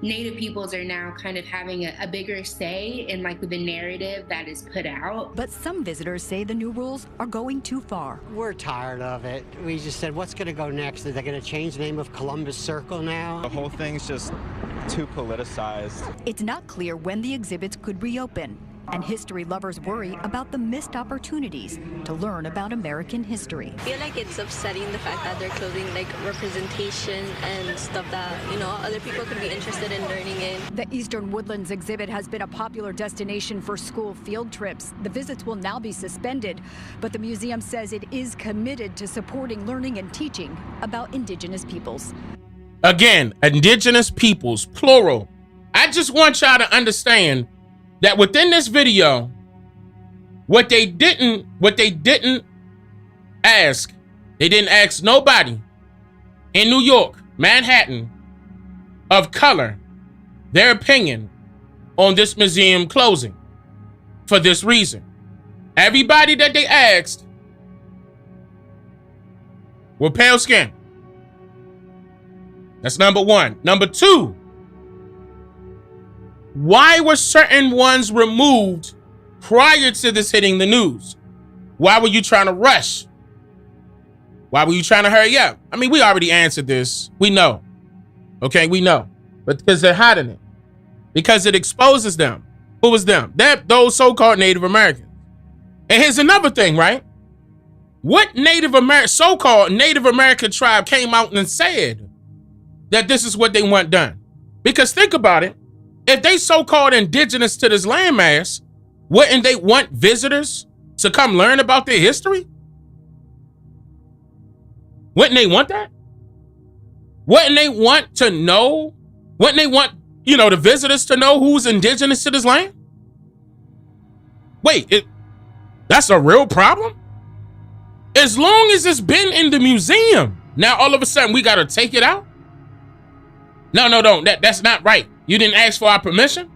Native peoples are now kind of having a bigger say in the narrative that is put out. But some visitors say the new rules are going too far. We're tired of it. We just said, what's going to go next? Are they going to change the name of Columbus Circle now? The whole thing's just too politicized. It's not clear when the exhibits could reopen, and history lovers worry about the missed opportunities to learn about American history. I feel like it's upsetting the fact that they're closing representation and stuff that, other people could be interested in learning in. The Eastern Woodlands exhibit has been a popular destination for school field trips. The visits will now be suspended, but the museum says it is committed to supporting learning and teaching about indigenous peoples. Again, indigenous peoples, plural. I just want y'all to understand that within this video, what they didn't ask nobody in New York, Manhattan, of color, their opinion on this museum closing for this reason. Everybody that they asked were pale skin. That's number 1. Number 2, why were certain ones removed prior to this hitting the news? Why were you trying to rush? Why were you trying to hurry up? We already answered this. We know. Okay, we know. But because they're hiding it. Because it exposes them. Who was them? Those so-called Native Americans. And here's another thing, right? What so-called Native American tribe came out and said that this is what they want done? Because think about it. If they so-called indigenous to this landmass, wouldn't they want visitors to come learn about their history? Wouldn't they want that? Wouldn't they want to know? Wouldn't they want, the visitors to know who's indigenous to this land? Wait, that's a real problem? As long as it's been in the museum, now all of a sudden we got to take it out? No, don't. That's not right. You didn't ask for our permission?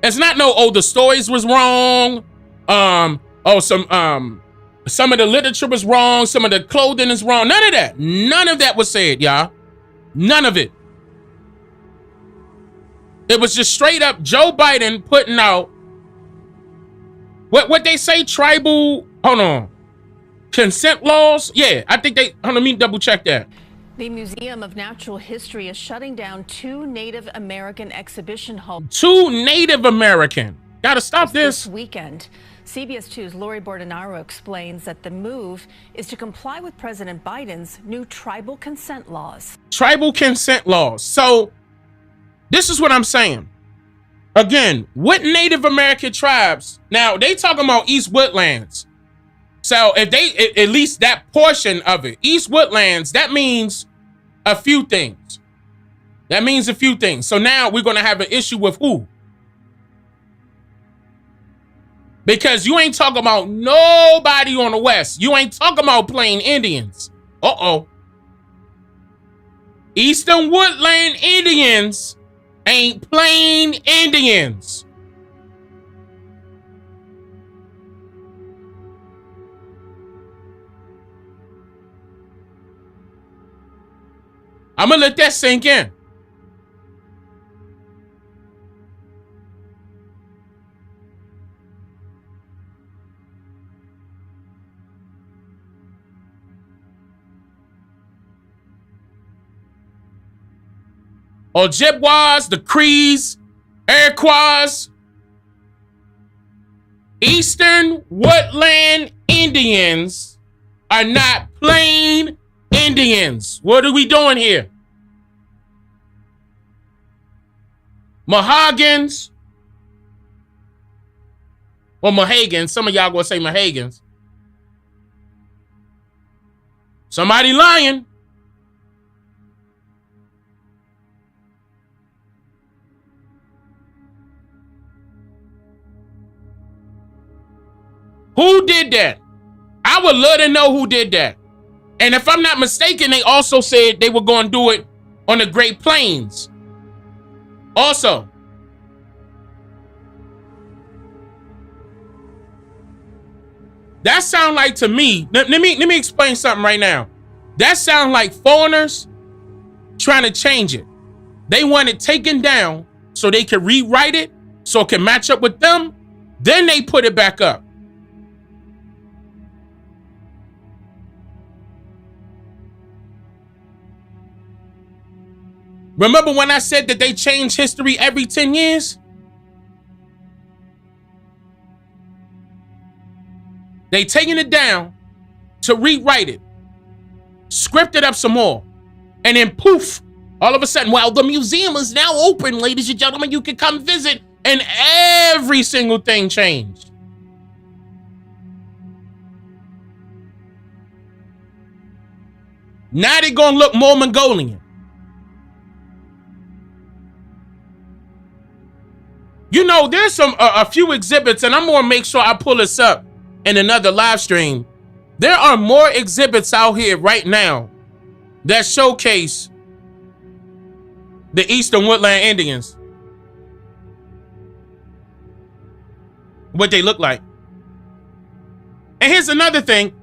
It's not the stories was wrong. Some of the literature was wrong. Some of the clothing is wrong. None of that. None of that was said, y'all. None of it. It was just straight up Joe Biden putting out what they say, tribal, consent laws. Yeah, I think let me double check that. The Museum of Natural History is shutting down 2 Native American exhibition halls. 2 Native American. Gotta stop this. Weekend. CBS 2's Lori Bordenaro explains that the move is to comply with President Biden's new tribal consent laws. Tribal consent laws. So this is what I'm saying. Again, what Native American tribes? Now, they talking about East Woodlands. So if they, at least that portion of it, East Woodlands, that means a few things. That means a few things. So now we're going to have an issue with who? Because you ain't talking about nobody on the West. You ain't talking about plain Indians. Uh-oh. Eastern Woodland Indians ain't plain Indians. I'm gonna let that sink in. Ojibwas, the Crees, Iroquois, Eastern Woodland Indians are not plain Indians. What are we doing here? Mohegans or Mohegans. Some of y'all gonna say Mohegans. Somebody lying. Who did that? I would love to know who did that. And if I'm not mistaken, they also said they were going to do it on the Great Plains. Also, that sound like to me, let me explain something right now. That sound like foreigners trying to change it. They want it taken down so they can rewrite it, so it can match up with them. Then they put it back up. Remember when I said that they change history every 10 years? They taking it down to rewrite it, script it up some more, and then poof, all of a sudden, well, the museum is now open, ladies and gentlemen, you can come visit, and every single thing changed. Now they're gonna look more Mongolian. You know, there's a few exhibits, and I'm gonna make sure I pull this up in another live stream. There are more exhibits out here right now that showcase the Eastern Woodland Indians. What they look like. And here's another thing.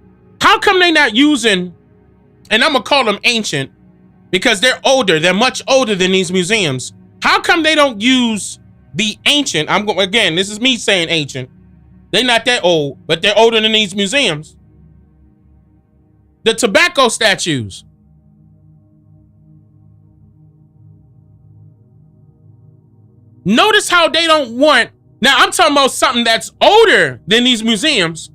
How come they not using, and I'm gonna call them ancient, because they're older, they're much older than these museums. How come they don't use the ancient, again, this is me saying ancient. They're not that old, but they're older than these museums. The tobacco statues. Notice how they don't want, now I'm talking about something that's older than these museums.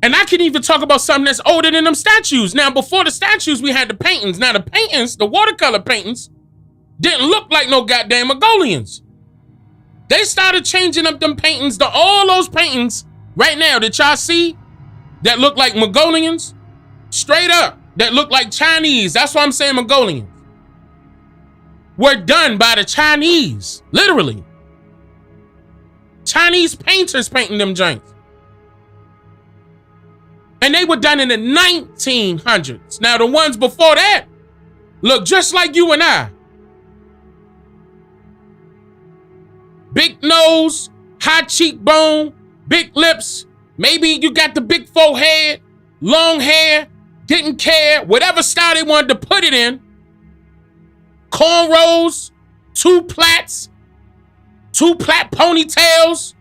And I can even talk about something that's older than them statues. Now, before the statues, we had the paintings. Now, the paintings, the watercolor paintings, didn't look like no goddamn Mongolians. They started changing up them paintings to all those paintings right now that y'all see that look like Mongolians, straight up, that look like Chinese. That's why I'm saying Mongolians. Were done by the Chinese, literally. Chinese painters painting them joints. And they were done in the 1900s. Now, the ones before that look just like you and I. Big nose, high cheekbone, big lips. Maybe you got the big forehead, long hair, didn't care, whatever style they wanted to put it in. Cornrows, two plait ponytails.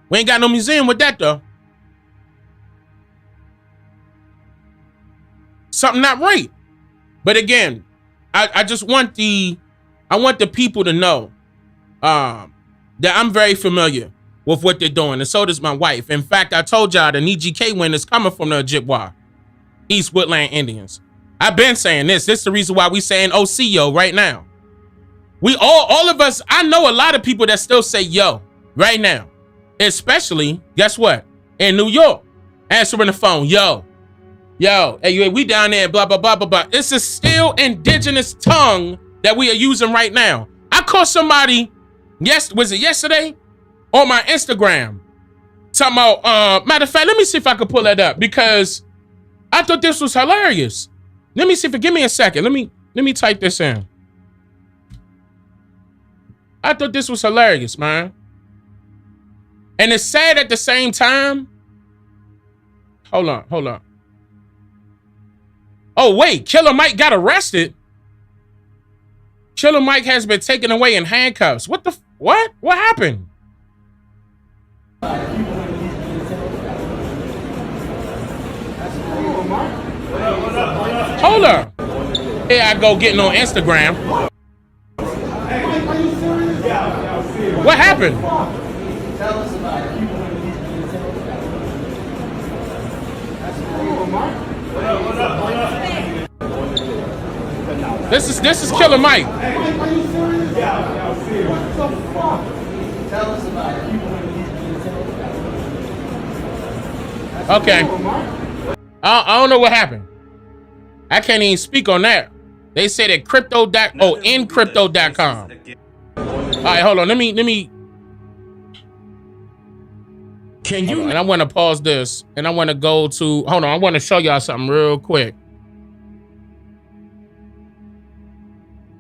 We ain't got no museum with that though. Something not right. But again, I just want the people to know that I'm very familiar with what they're doing, and so does my wife. In fact, I told y'all the EGK win is coming from the Ojibwa, East Woodland Indians. I've been saying this. This is the reason why we saying OCO right now. We all of us, I know a lot of people that still say yo right now. Especially, guess what? In New York, answering the phone, yo, hey, we down there, blah, blah, blah, blah, blah. It's a still indigenous tongue that we are using right now. I caught somebody, was it yesterday? On my Instagram. Talking about, matter of fact, let me see if I can pull that up because I thought this was hilarious. Let me see give me a second. Let me type this in. I thought this was hilarious, man. And it's sad at the same time. Hold on. Oh, wait, Killer Mike got arrested. Killer Mike has been taken away in handcuffs. What? What happened? Hold up. Here I go getting on Instagram. What happened? Tell us about it. This is Killer Mike. Are you serious? Yeah, serious. What the fuck? Tell us about it. Okay. I don't know what happened. I can't even speak on that. They said at in crypto.com. All right, hold on. Let me. Can you? And I want to pause this, and I want to go to. Hold on. I want to show y'all something real quick.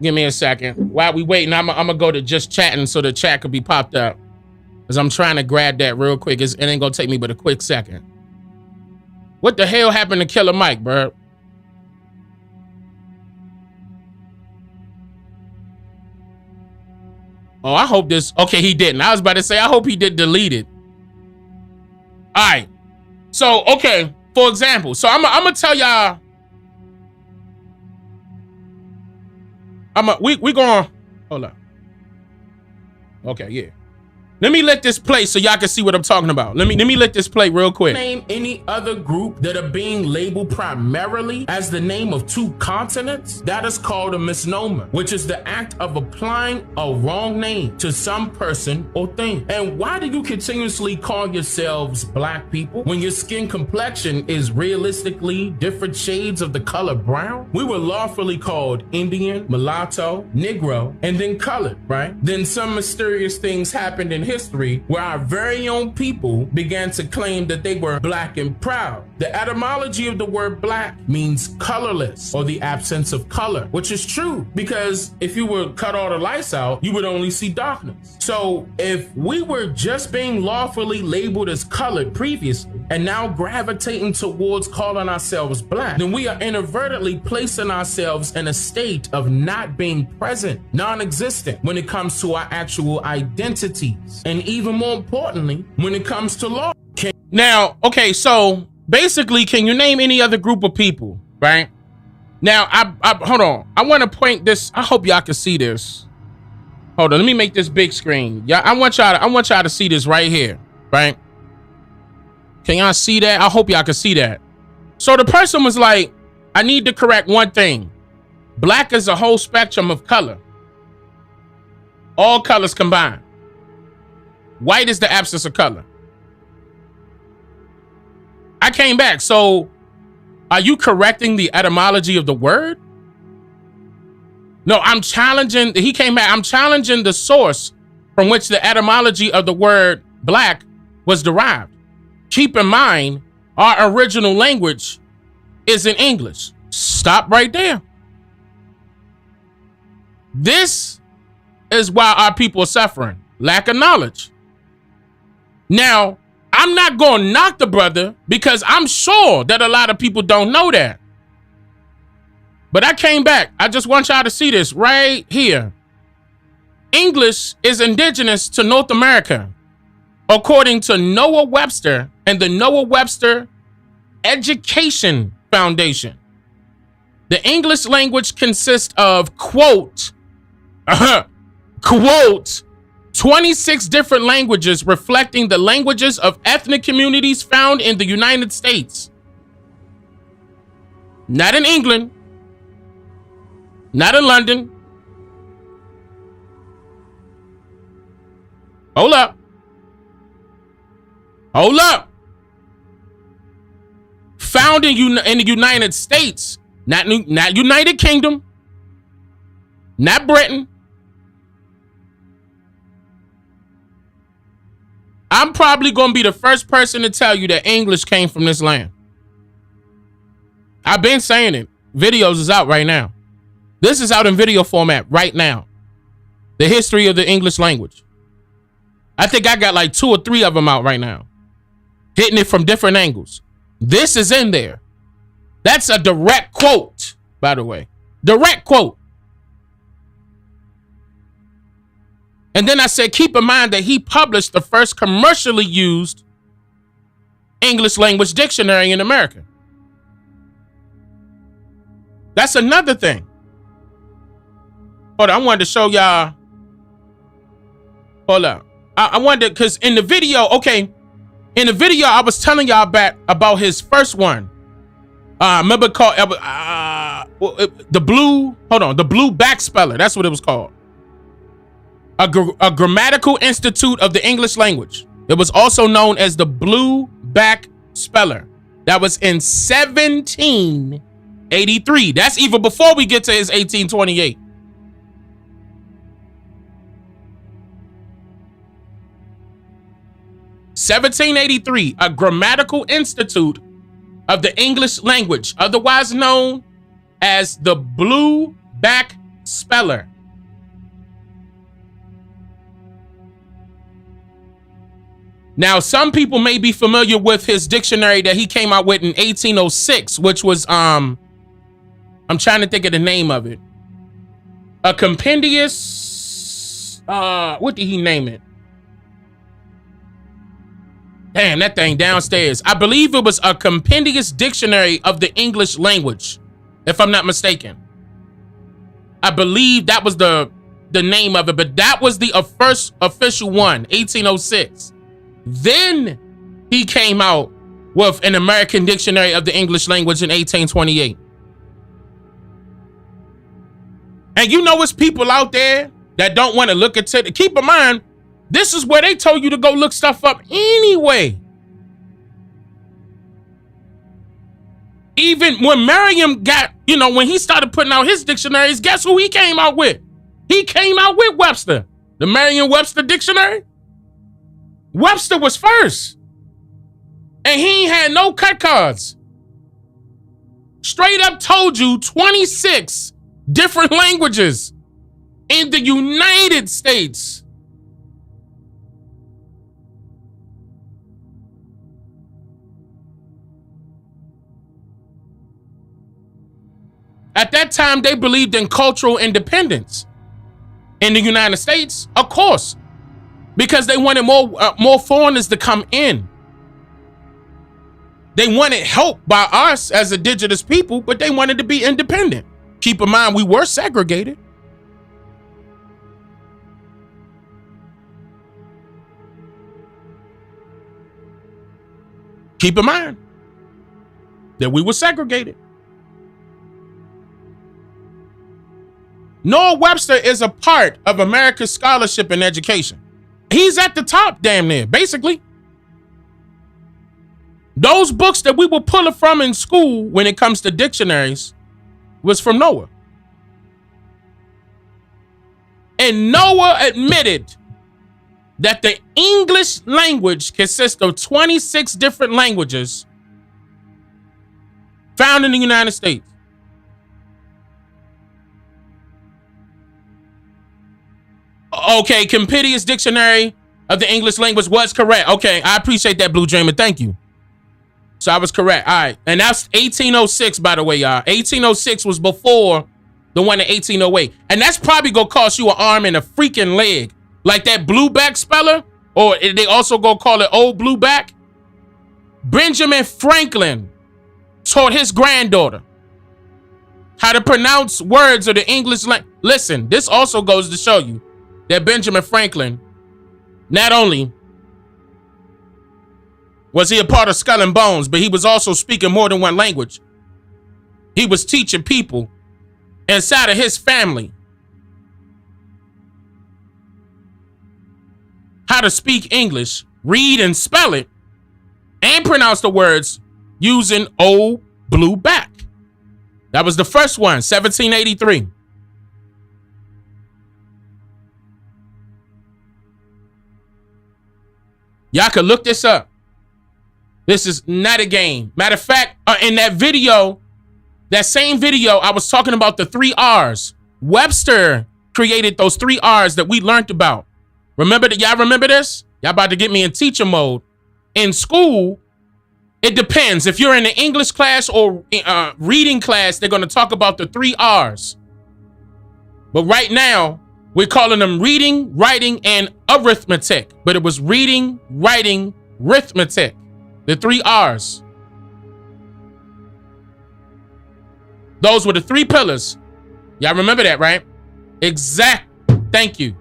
Give me a second. While we waiting, I'm gonna go to just chatting so the chat could be popped up, because I'm trying to grab that real quick. It ain't gonna take me but a quick second. What the hell happened to Killer Mike, bro? Oh, I hope this. Okay, he didn't. I was about to say, I hope he did delete it. All right. So, okay. For example, so I'm gonna tell y'all. We going. Hold up. Okay, yeah. Let me let this play so y'all can see what I'm talking about. Let me let this play real quick. Name any other group that are being labeled primarily as the name of two continents? That is called a misnomer, which is the act of applying a wrong name to some person or thing. And why do you continuously call yourselves black people when your skin complexion is realistically different shades of the color brown? We were lawfully called Indian, mulatto, Negro, and then colored, right? Then some mysterious things happened in history where our very own people began to claim that they were black and proud. The etymology of the word black means colorless or the absence of color, which is true because if you were cut all the lights out, you would only see darkness. So if we were just being lawfully labeled as colored previously and now gravitating towards calling ourselves black, then we are inadvertently placing ourselves in a state of not being present, non-existent when it comes to our actual identities. And even more importantly, when it comes to law. Now, okay, so basically, can you name any other group of people, right, Now, I hold on. I want to point this. I hope y'all can see this. Hold on. Let me make this big screen. Yeah, I want y'all to see this right here. Right? Can y'all see that? I hope y'all can see that. So the person was like, I need to correct one thing. Black is a whole spectrum of color. All colors combined. White is the absence of color. I came back. So are you correcting the etymology of the word? No, I'm challenging. He came back. I'm challenging the source from which the etymology of the word black was derived. Keep in mind, our original language is in English. Stop right there. This is why our people are suffering. Lack of knowledge. Now, I'm not going to knock the brother because I'm sure that a lot of people don't know that. But I came back. I just want y'all to see this right here. English is indigenous to North America, according to Noah Webster and the Noah Webster Education Foundation. The English language consists of, quote, 26 different languages reflecting the languages of ethnic communities found in the United States. Not in England. Not in London. Hold up. Hold up. Found in the United States. Not United Kingdom. Not Britain. I'm probably going to be the first person to tell you that English came from this land. I've been saying it. Videos is out right now. This is out in video format right now. The history of the English language. I think I got like 2 or 3 of them out right now. Hitting it from different angles. This is in there. That's a direct quote, by the way. Direct quote. And then I said, keep in mind that he published the first commercially used English language dictionary in America. That's another thing. Hold on, I wanted to show y'all. Hold up. I wanted, because in the video, okay, in the video, I was telling y'all about his first one. Remember called the blue back speller. That's what it was called. A grammatical institute of the English language. It was also known as the blue back speller. That was in 1783. That's even before we get to his 1828. (1783), a grammatical institute of the English language, otherwise known as the blue back speller. Now, some people may be familiar with his dictionary that he came out with in 1806, which was, I'm trying to think of the name of it. A compendious, what did he name it? Damn, that thing downstairs. I believe it was a compendious dictionary of the English language, if I'm not mistaken. I believe that was the name of it, but that was the first official one, 1806. Then he came out with an American dictionary of the English language in 1828. And you know, it's people out there that don't want to look at it. Keep in mind, this is where they told you to go look stuff up anyway. Even when Merriam got, when he started putting out his dictionaries, guess who he came out with? He came out with Webster, the Merriam-Webster dictionary. Webster was first. And he ain't had no cut cards. Straight up told you 26 different languages in the United States. At that time, they believed in cultural independence in the United States, of course, because they wanted more foreigners to come in. They wanted help by us as indigenous people, but they wanted to be independent. Keep in mind, we were segregated. Keep in mind that we were segregated. Noah Webster is a part of America's scholarship and education. He's at the top, damn near, basically. Those books that we were pulling from in school when it comes to dictionaries was from Noah. And Noah admitted that the English language consists of 26 different languages found in the United States. Okay, Compedius Dictionary of the English Language was correct. Okay, I appreciate that, Blue Dreamer. Thank you. So I was correct. All right. And that's 1806, by the way, y'all. 1806 was before the one in 1808. And that's probably going to cost you an arm and a freaking leg. Like that blue back speller, or they also go call it old blue back. Benjamin Franklin taught his granddaughter how to pronounce words of the English language. Listen, this also goes to show you that Benjamin Franklin, not only was he a part of Skull and Bones, but he was also speaking more than one language. He was teaching people inside of his family how to speak English, read and spell it, and pronounce the words using old blue back. That was the first one, 1783. Y'all can look this up. This is not a game. Matter of fact, in that video, that same video, I was talking about the 3 R's. Webster created those 3 R's that we learned about. Remember that? Y'all remember this? Y'all about to get me in teacher mode. In school, it depends. If you're in the English class or reading class, they're going to talk about the 3 R's. But right now, we're calling them reading, writing, and arithmetic. But it was reading, writing, arithmetic. The 3 R's. Those were the 3 pillars. Y'all remember that, right? Exact. Thank you.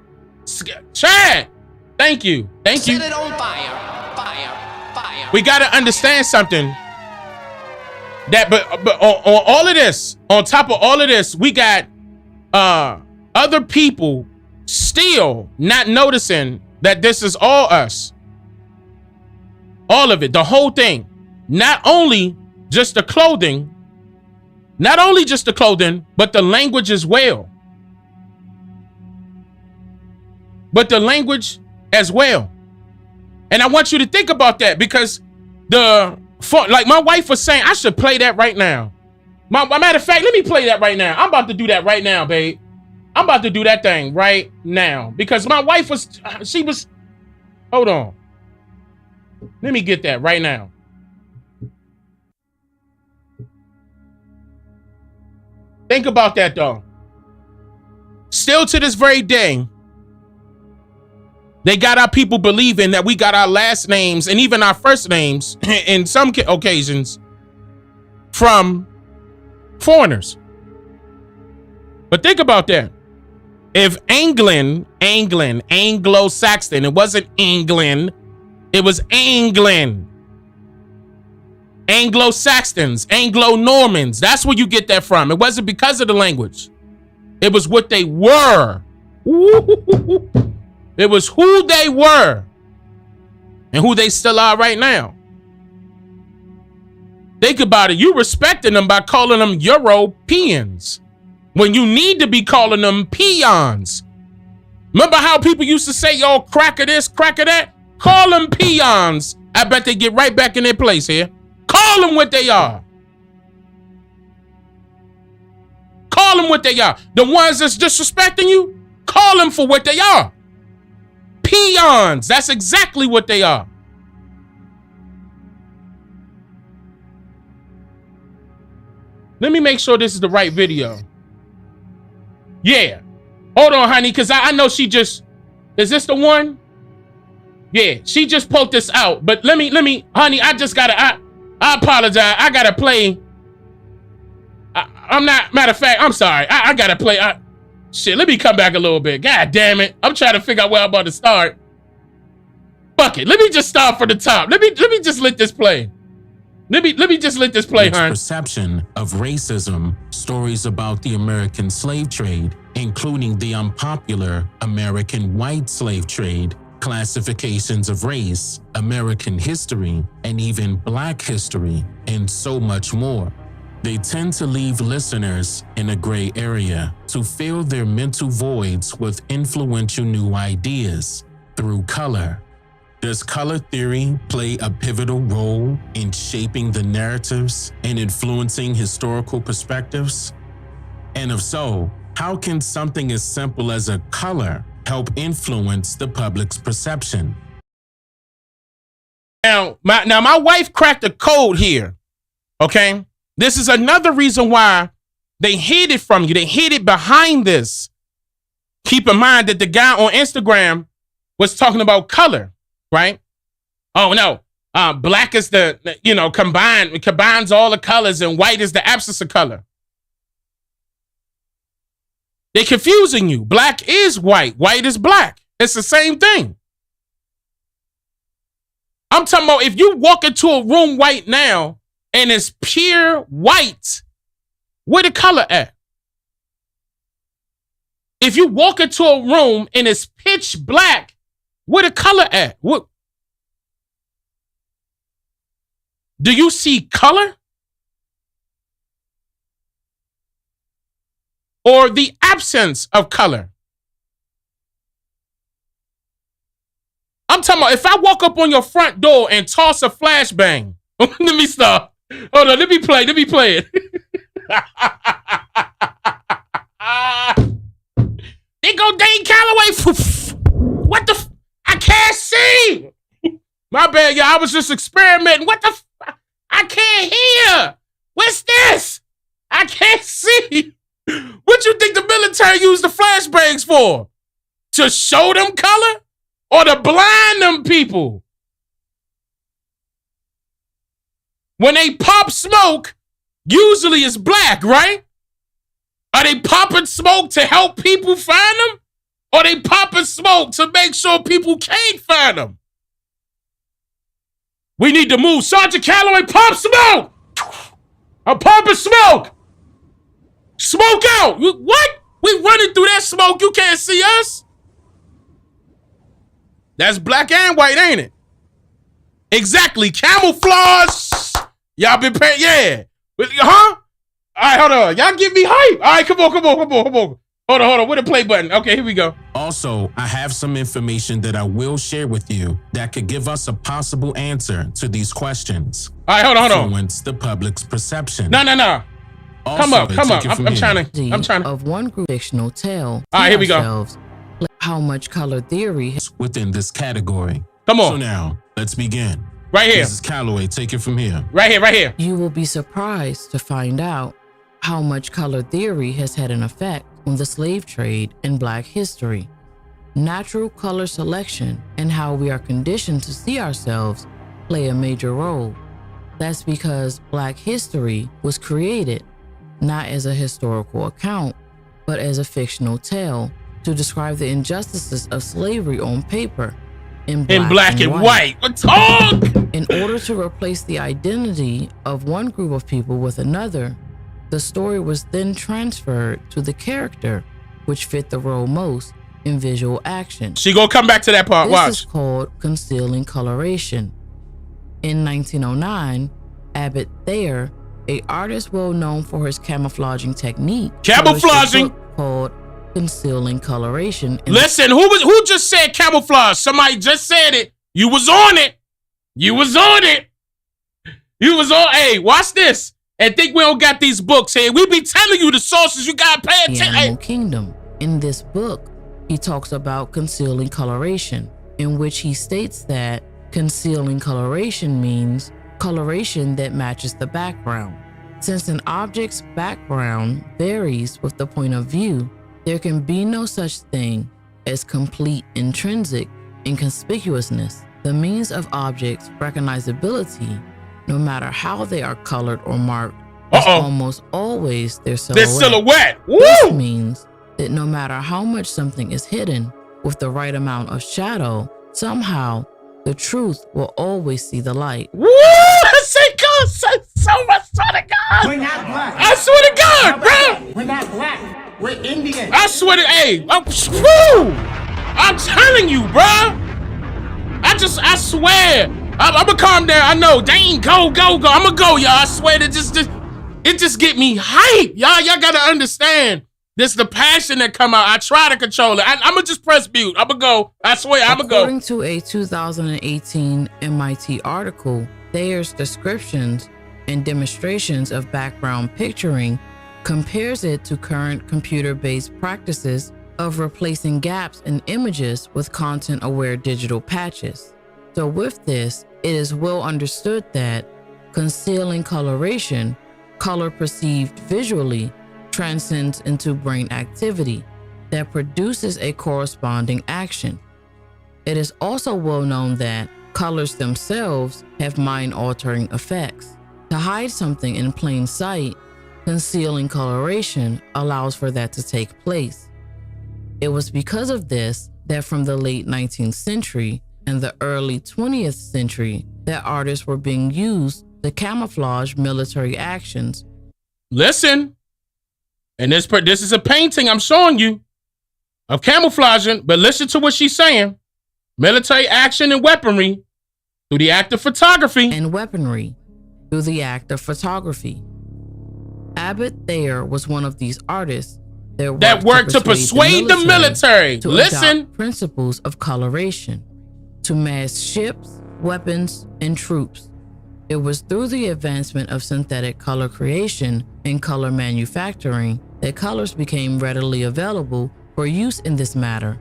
Chad. Thank you. Thank you. Set it on fire. Fire. Fire. We got to understand something. That, but on all of this, on top of all of this, we got other people still not noticing that this is all us. All of it, the whole thing. Not only just the clothing, but the language as well. And I want you to think about that, because like my wife was saying, I should play that right now. Matter of fact, let me play that right now. I'm about to do that right now, babe. I'm about to do that thing right now, because my wife hold on. Let me get that right now. Think about that, though. Still to this very day, they got our people believing that we got our last names and even our first names in some occasions from foreigners. But think about that. If Anglo-Saxon, it wasn't England, it was England. Anglo-Saxons, Anglo-Normans, that's where you get that from. It wasn't because of the language. It was what they were. It was who they were and who they still are right now. Think about it. You respecting them by calling them Europeans when you need to be calling them peons. Remember how people used to say, yo, crack of this, crack of that? Call them peons. I bet they get right back in their place here. Call them what they are. Call them what they are. The ones that's disrespecting you, call them for what they are. Peons. That's exactly what they are. Let me make sure this is the right video. Yeah. Hold on, honey, because I know she just... Is this the one? Yeah, she just pulled this out. But let me, honey, I just gotta... I apologize. I gotta play. I'm not, matter of fact, I'm sorry. I gotta play. Shit, let me come back a little bit. God damn it. I'm trying to figure out where I'm about to start. Fuck it. Let me just start from the top. Let me just let this play. Let me just let this play, hon. Perception of racism, stories about the American slave trade, including the unpopular American white slave trade, classifications of race, American history, and even Black history, and so much more. They tend to leave listeners in a gray area to fill their mental voids with influential new ideas through color. Does color theory play a pivotal role in shaping the narratives and influencing historical perspectives? And if so, how can something as simple as a color help influence the public's perception? Now my wife cracked a code here, okay? This is another reason why they hid it from you. They hid it behind this. Keep in mind that the guy on Instagram was talking about color, right? Oh no, black is the, combines all the colors, and white is the absence of color. They're confusing you. Black is white. White is black. It's the same thing. I'm talking about if you walk into a room right now and it's pure white, where the color at? If you walk into a room and it's pitch black, where the color at? What? Do you see color? Or the absence of color? I'm talking about if I walk up on your front door and toss a flashbang. Let me stop. Hold on, let me play it. There go Dane Calloway. What the I can't see. My bad, y'all. I was just experimenting. What the I can't hear. What's this? I can't see. What you think the military used the flashbangs for? To show them color? Or to blind them people? When they pop smoke, usually it's black, right? Are they popping smoke to help people find them? Or they popping smoke to make sure people can't find them? We need to move. Sergeant Calloway, pop smoke! I'm popping smoke! Smoke out! What? We running through that smoke. You can't see us? That's black and white, ain't it? Exactly. Camouflage. Y'all been paying, yeah. Huh? All right, hold on. Y'all give me hype. All right, come on. Hold on. Where the play button? Okay, here we go. Also, I have some information that I will share with you that could give us a possible answer to these questions. All right, hold on. Influence the public's perception. No. Also, come up. I'm trying to. Of one group fictional tale. All right, here we go. How much color theory is within this category. Come on. So now, let's begin. Right here. Mrs. Calloway, take it from here. Right here. You will be surprised to find out how much color theory has had an effect on the slave trade and Black history. Natural color selection and how we are conditioned to see ourselves play a major role. That's because Black history was created not as a historical account, but as a fictional tale to describe the injustices of slavery on paper in black and white. Talk! In order to replace the identity of one group of people with another, the story was then transferred to the character which fit the role most in visual action. She gonna come back to that part. Watch. This is called concealing coloration. In 1909, Abbott Thayer, an artist well known for his camouflaging technique, published a book called Concealing Coloration. Listen, who just said camouflage? Somebody just said it. You was on it. Hey, watch this. And think we don't got these books here. We be telling you the sources. You gotta pay attention. The Animal Kingdom. In this book, he talks about concealing coloration, in which he states that concealing coloration means coloration that matches the background. Since an object's background varies with the point of view, there can be no such thing as complete intrinsic inconspicuousness. The means of objects' recognizability no matter how they are colored or marked, is almost always their silhouette. Their silhouette. Woo! This means that no matter how much something is hidden with the right amount of shadow, somehow the truth will always see the light. Woo! I swear to God. We're not black. I swear to God, bro. We're not black. We're Indian. I swear to, hey, I'm telling you, bro. I swear. I'm gonna calm down. I know, Dane, go. I'm gonna go, y'all. I swear that it just get me hype, y'all. Y'all gotta understand. This the passion that come out. I try to control it. I'm gonna just press mute. I'm gonna go. I swear, I'm gonna go. According to a 2018 MIT article, Thayer's descriptions and demonstrations of background picturing compares it to current computer-based practices of replacing gaps in images with content-aware digital patches. So with this, it is well understood that concealing coloration, color perceived visually, transcends into brain activity that produces a corresponding action. It is also well known that colors themselves have mind-altering effects. To hide something in plain sight, concealing coloration allows for that to take place. It was because of this that from the late 19th century and the early 20th century that artists were being used to camouflage military actions. Listen, and this is a painting I'm showing you of camouflaging, but listen to what she's saying. Military action and weaponry through the act of photography. And weaponry through the act of photography. Abbott Thayer was one of these artists that worked to persuade the military to adopt principles of coloration, to mask ships, weapons, and troops. It was through the advancement of synthetic color creation and color manufacturing that colors became readily available for use in this matter.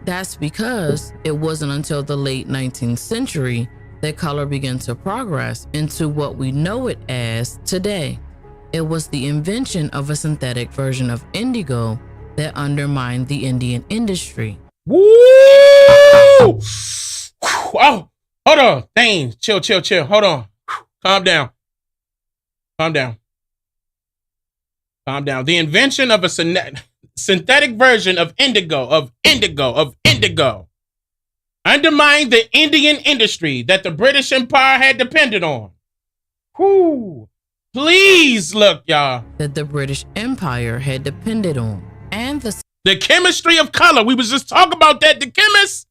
That's because it wasn't until the late 19th century that color began to progress into what we know it as today. It was the invention of a synthetic version of indigo that undermined the Indian industry. Woo! Oh, hold on. Dane, chill. Hold on. Calm down. The invention of a synthetic version of indigo undermined the Indian industry that the British Empire had depended on. Whoo! Please look, y'all. That the British Empire had depended on. And the chemistry of color. We was just talking about that. The chemists.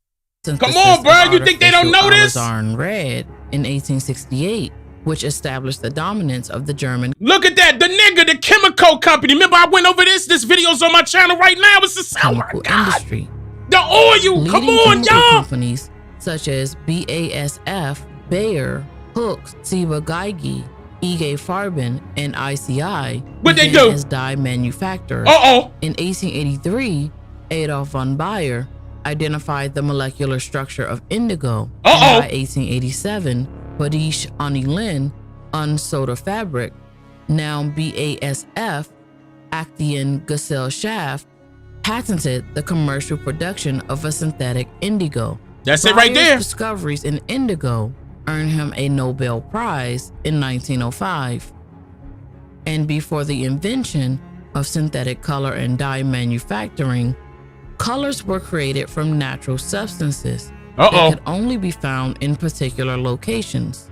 Come on, bro. You think they don't know this? Alizarin red in 1868, which established the dominance of the German. Look at that. The nigga, the chemical company. Remember I went over this? This video's on my channel right now. It's the chemical industry. The oil. Come on, y'all. Companies such as BASF, Bayer, Hooks, Ciba-Geigy, Ige Farben, and ICI what they do as dye manufacturers. In 1883, Adolf von Baer identified the molecular structure of indigo. And by 1887, Badish Anilin Unsoda Fabric, now BASF, Actian Gesellschaft, patented the commercial production of a synthetic indigo. That's it right there. Discoveries in indigo earned him a Nobel Prize in 1905. And before the invention of synthetic color and dye manufacturing, colors were created from natural substances that could only be found in particular locations.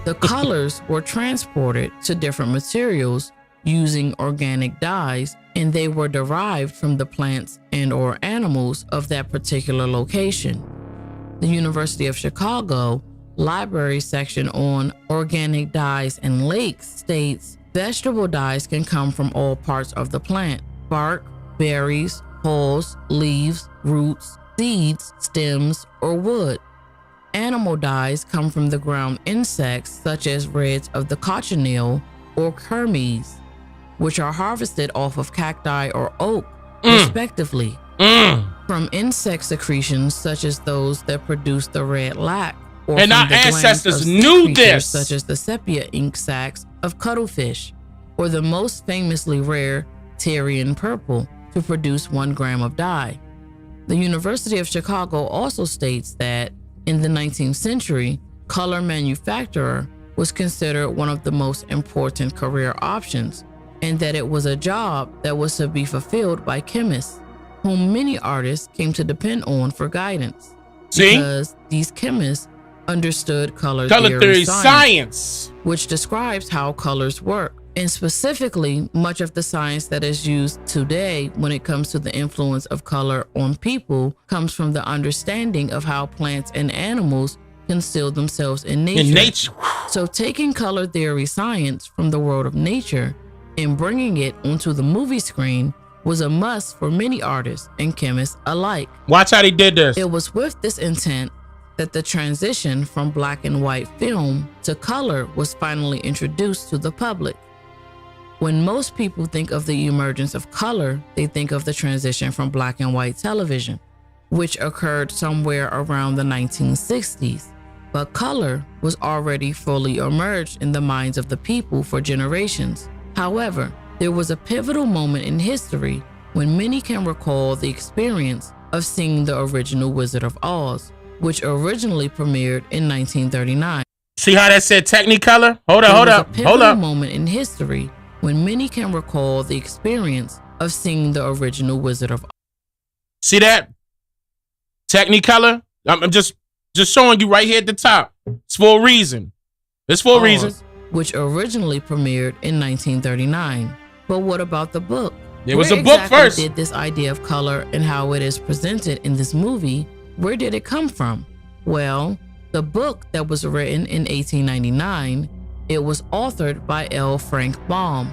The colors were transported to different materials using organic dyes, and they were derived from the plants and/or animals of that particular location. The University of Chicago library section on organic dyes and lakes states vegetable dyes can come from all parts of the plant: bark, berries, hulls, leaves, roots, seeds, stems, or wood. Animal dyes come from the ground insects such as reds of the cochineal or kermes, which are harvested off of cacti or oak, respectively. From insect secretions such as those that produce the red lac, or and our ancestors knew this, such as the sepia ink sacs of cuttlefish, or the most famously rare Tyrian purple, to produce 1 gram of dye. The University of Chicago also states that in the 19th century, color manufacturer was considered one of the most important career options, and that it was a job that was to be fulfilled by chemists, whom many artists came to depend on for guidance. See? Because these chemists understood color theory science, which describes how colors work. And specifically, much of the science that is used today when it comes to the influence of color on people comes from the understanding of how plants and animals conceal themselves in nature. So taking color theory science from the world of nature and bringing it onto the movie screen was a must for many artists and chemists alike. Watch how they did this. It was with this intent that the transition from black and white film to color was finally introduced to the public. When most people think of the emergence of color, they think of the transition from black and white television, which occurred somewhere around the 1960s. But color was already fully emerged in the minds of the people for generations. However, there was a pivotal moment in history when many can recall the experience of seeing the original Wizard of Oz, which originally premiered in 1939. See how that said Technicolor? Hold up. There was a pivotal moment in history when many can recall the experience of seeing the original Wizard of Oz. See that? Technicolor? I'm just showing you right here at the top. It's for a reason. It's for a reason. Which originally premiered in 1939. But what about the book? There was a book first. Did this idea of color and how it is presented in this movie, where did it come from? Well, the book that was written in 1899, it was authored by L. Frank Baum.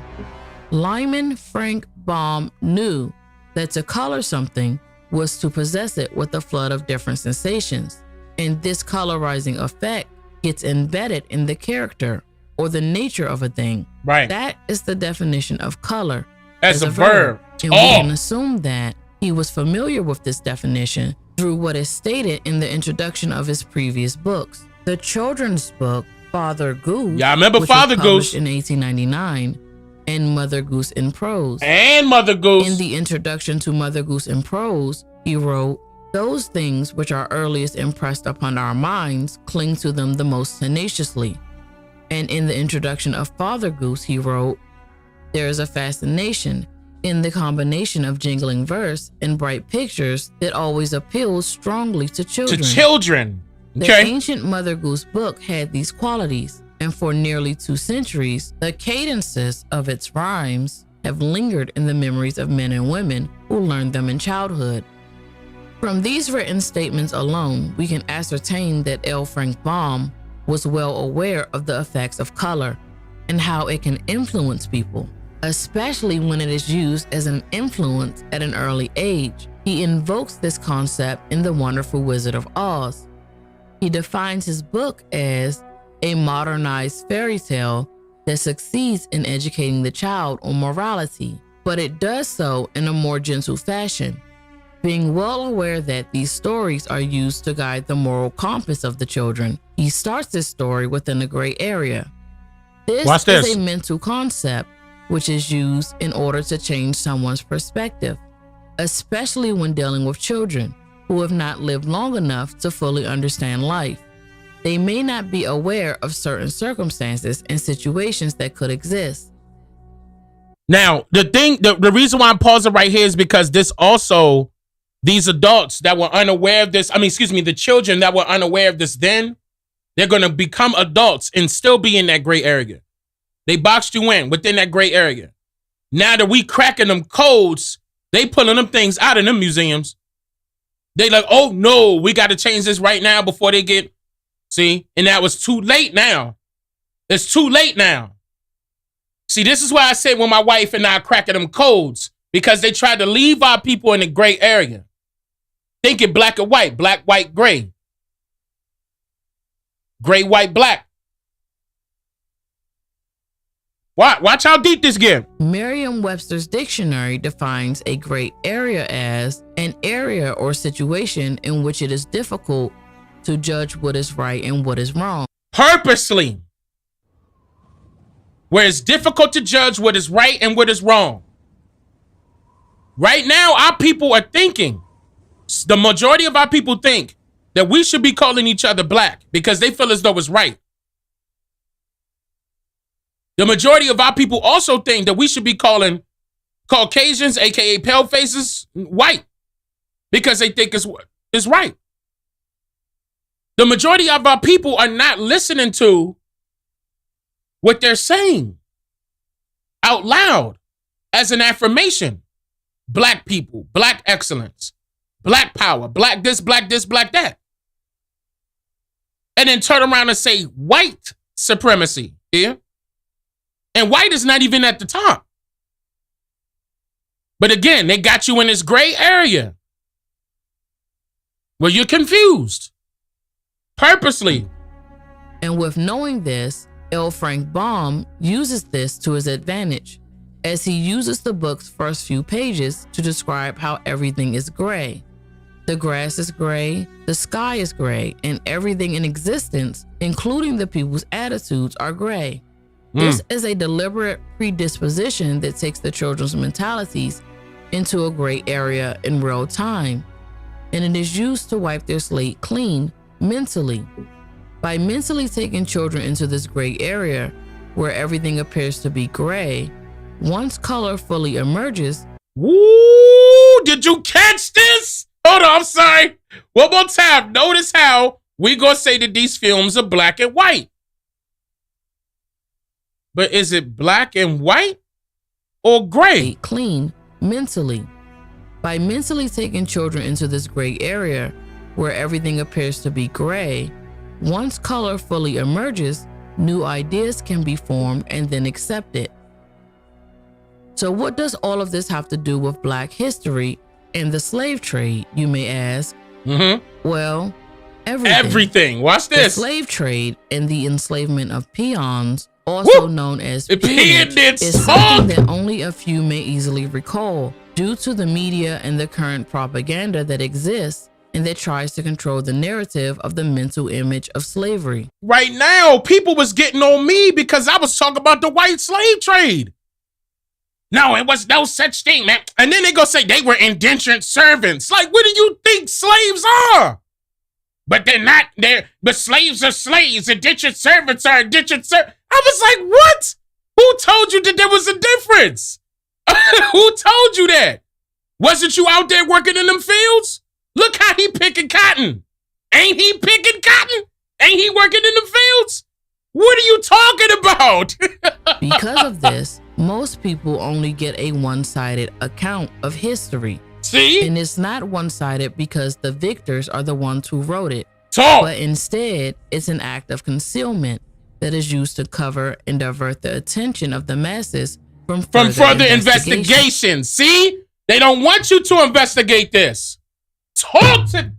Lyman Frank Baum knew that to color something was to possess it with a flood of different sensations. And this colorizing effect gets embedded in the character or the nature of a thing. Right. That is the definition of color as a verb. And we can assume that he was familiar with this definition through what is stated in the introduction of his previous books. The children's book, Father Goose. Yeah, I remember Father Goose in 1899, and Mother Goose in Prose. And Mother Goose. In the introduction to Mother Goose in Prose, he wrote, "Those things which are earliest impressed upon our minds cling to them the most tenaciously." And in the introduction of Father Goose, he wrote, "There is a fascination in the combination of jingling verse and bright pictures that always appeals strongly to children." Okay. The ancient Mother Goose book had these qualities, and for nearly 2 centuries, the cadences of its rhymes have lingered in the memories of men and women who learned them in childhood. From these written statements alone, we can ascertain that L. Frank Baum was well aware of the effects of color and how it can influence people, especially when it is used as an influence at an early age. He invokes this concept in The Wonderful Wizard of Oz. He defines his book as a modernized fairy tale that succeeds in educating the child on morality, but it does so in a more gentle fashion, being well aware that these stories are used to guide the moral compass of the children. He starts this story within a gray area. This is a mental concept which is used in order to change someone's perspective, especially when dealing with children who have not lived long enough to fully understand life. They may not be aware of certain circumstances and situations that could exist. Now, the reason why I'm pausing right here is because these adults that were unaware of this, the children that were unaware of this then, they're going to become adults and still be in that gray area. They boxed you in within that gray area. Now that we cracking them codes, they pulling them things out of them museums. They like, oh no, we got to change this right now before they get, see? And that was too late now. It's too late now. See, this is why I said when my wife and I cracking them codes, because they tried to leave our people in the gray area. Thinking black and white, black, white, gray. Gray, white, black. Watch how deep this get. Merriam-Webster's dictionary defines a gray area as an area or situation in which it is difficult to judge what is right and what is wrong. Purposely. Where it's difficult to judge what is right and what is wrong. Right now, our people are thinking. The majority of our people think that we should be calling each other black because they feel as though it's right. The majority of our people also think that we should be calling Caucasians, aka pale faces, white because they think it's right. The majority of our people are not listening to what they're saying out loud as an affirmation. Black people, black excellence, black power, black this, black that. And then turn around and say white supremacy here. And white is not even at the top. But again, they got you in this gray area where you're confused purposely. And with knowing this, L. Frank Baum uses this to his advantage, as he uses the book's first few pages to describe how everything is gray. The grass is gray, the sky is gray, and everything in existence, including the people's attitudes, are gray. This is a deliberate predisposition that takes the children's mentalities into a gray area in real time, and it is used to wipe their slate clean mentally. By mentally taking children into this gray area where everything appears to be gray, once color fully emerges. Woo! Did you catch this? Hold on, I'm sorry. One more time. Notice how we gonna say that these films are black and white. But is it black and white or gray? Clean mentally. By mentally taking children into this gray area where everything appears to be gray, once color fully emerges, new ideas can be formed and then accepted. So what does all of this have to do with Black history and the slave trade, you may ask? Well, everything. Watch this. The slave trade and the enslavement of peons, also known as peonage, is something that only a few may easily recall due to the media and the current propaganda that exists and that tries to control the narrative of the mental image of slavery. Right now, people was getting on me because I was talking about the white slave trade. No, it was no such thing, man. And then they go say they were indentured servants. Like, what do you think slaves are? But they're not. But slaves are slaves. Indentured servants are indentured servants. I was like, what? Who told you that there was a difference? Who told you that? Wasn't you out there working in them fields? Look how he picking cotton. Ain't he picking cotton? Ain't he working in the fields? What are you talking about? Because of this, most people only get a one-sided account of history. See? And it's not one-sided because the victors are the ones who wrote it. Talk. But instead, it's an act of concealment that is used to cover and divert the attention of the masses from further investigation. See? They don't want you to investigate this. Talk to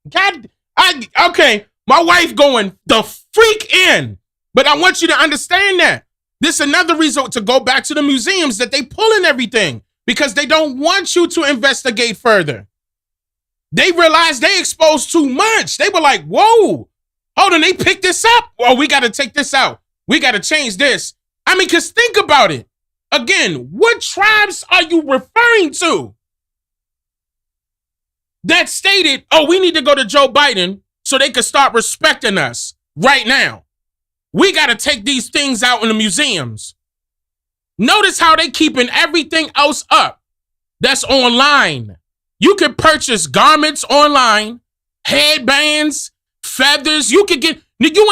God. Okay, my wife going the freak in. But I want you to understand that. This is another reason to go back to the museums that they pulling everything because they don't want you to investigate further. They realized they exposed too much. They were like, whoa, hold on, they picked this up. Oh, we got to take this out. We got to change this. I mean, because think about it. Again, what tribes are you referring to that stated, oh, we need to go to Joe Biden so they could start respecting us right now? We got to take these things out in the museums. Notice how they keeping everything else up that's online. You can purchase garments online, headbands, feathers. You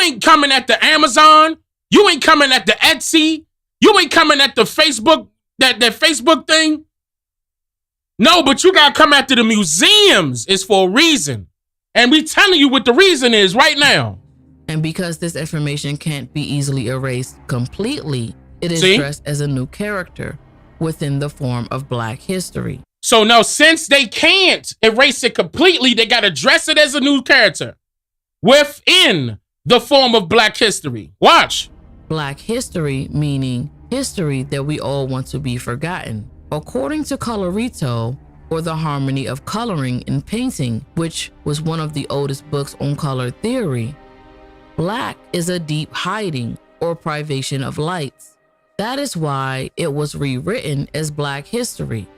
ain't coming at the Amazon. You ain't coming at the Etsy. You ain't coming at the Facebook, that Facebook thing. No, but you got to come after the museums. It's for a reason. And we telling you what the reason is right now. And because this information can't be easily erased completely, it is dressed as a new character within the form of Black history. So now, since they can't erase it completely, they got to dress it as a new character within the form of Black history. Watch. Black history meaning history that we all want to be forgotten. According to Colorito, or the harmony of coloring in painting, which was one of the oldest books on color theory, Black is a deep hiding or privation of lights. That is why it was rewritten as Black history.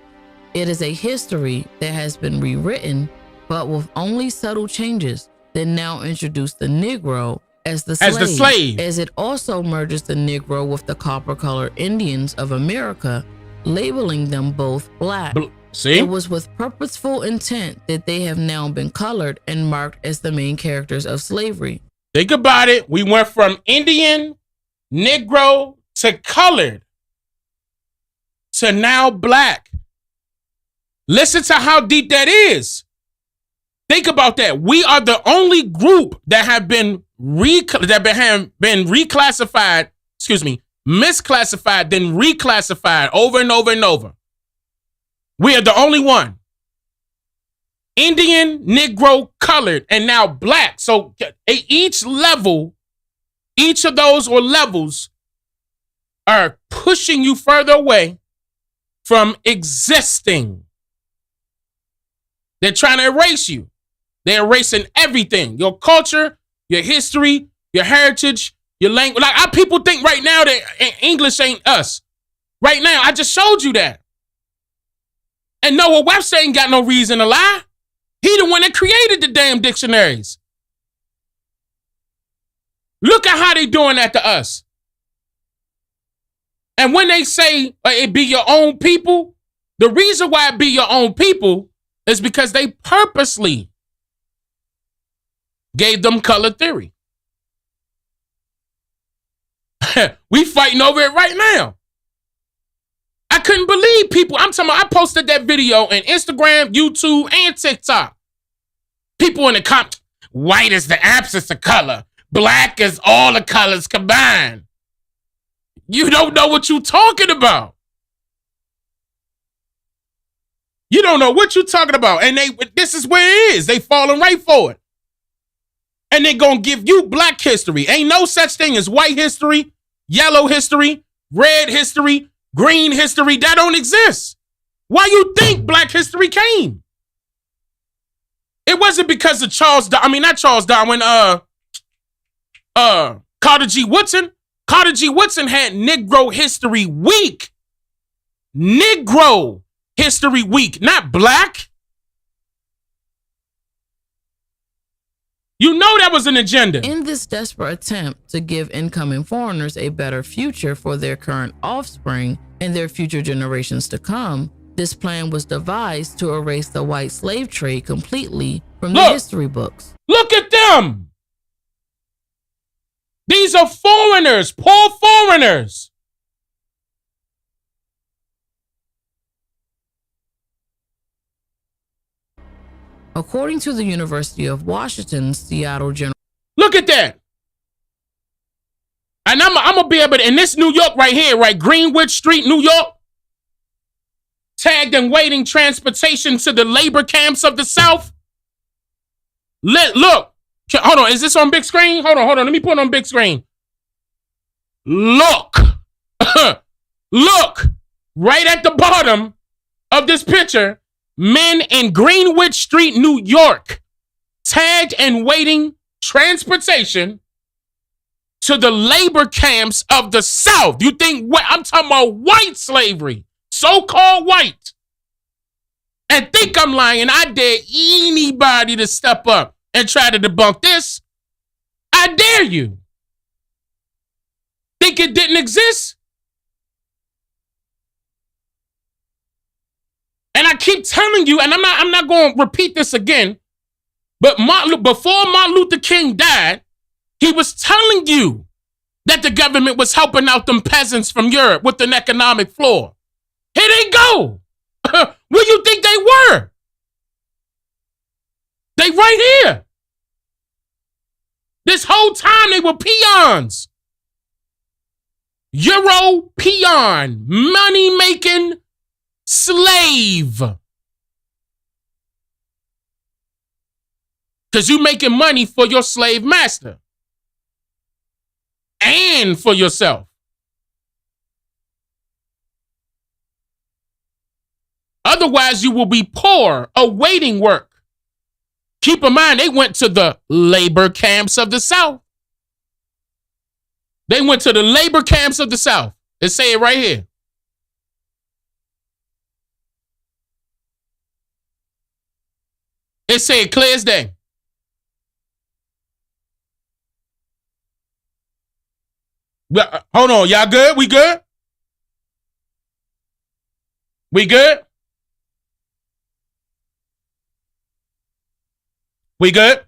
It is a history that has been rewritten, but with only subtle changes then now introduce the Negro as the slave, as it also merges the Negro with the copper-colored Indians of America, labeling them both black. See? It was with purposeful intent that they have now been colored and marked as the main characters of slavery. Think about it. We went from Indian, Negro to colored to now black. Listen to how deep that is. Think about that. We are the only group that have been reclassified, misclassified, then reclassified over and over and over. We are the only one. Indian, Negro, colored, and now black. So each level, each of those or levels are pushing you further away from existing. They're trying to erase you. They're erasing everything. Your culture, your history, your heritage, your language. Like people think right now that English ain't us. Right now, I just showed you that. And Noah Webster ain't got no reason to lie. He the one that created the damn dictionaries. Look at how they doing that to us. And when they say it be your own people, the reason why it be your own people is because they purposely gave them color theory. We fighting over it right now. I couldn't believe people. I'm talking about, I posted that video on Instagram, YouTube, and TikTok. People in the comments, white is the absence of color. Black is all the colors combined. You don't know what you're talking about. You don't know what you're talking about. And this is where it is. They falling right for it. And they're going to give you black history. Ain't no such thing as white history, yellow history, red history, green history. That don't exist. Why you think black history came? It wasn't because of Carter G. Woodson. Carter G. Woodson had Negro History Week. Negro History Week, not black. You know that was an agenda. In this desperate attempt to give incoming foreigners a better future for their current offspring and their future generations to come, this plan was devised to erase the white slave trade completely from the history books. Look at them. These are foreigners, poor foreigners. According to the University of Washington's Seattle General. Look at that. And I'm going to be able to, in this New York right here, right, Greenwich Street, New York, tagged and waiting transportation to the labor camps of the South. Look. Hold on. Is this on big screen? Hold on. Let me put it on big screen. Look. Look. Right at the bottom of this picture. Men in Greenwich Street, New York, tagged and waiting transportation to the labor camps of the South. You think what? I'm talking about white slavery, so-called white. And think I'm lying. I dare anybody to step up and try to debunk this. I dare you. Think it didn't exist? And I keep telling you, and I'm not going to repeat this again, but before Martin Luther King died, he was telling you that the government was helping out them peasants from Europe with an economic floor. Here they go. Where you think they were? They right here. This whole time they were peons. Euro peon, money-making slave. Because you making money for your slave master. And for yourself. Otherwise, you will be poor, awaiting work. Keep in mind, they went to the labor camps of the South. They went to the labor camps of the South. They say it right here. It say it clear as day. Hold on, y'all good? We good? We good? We good?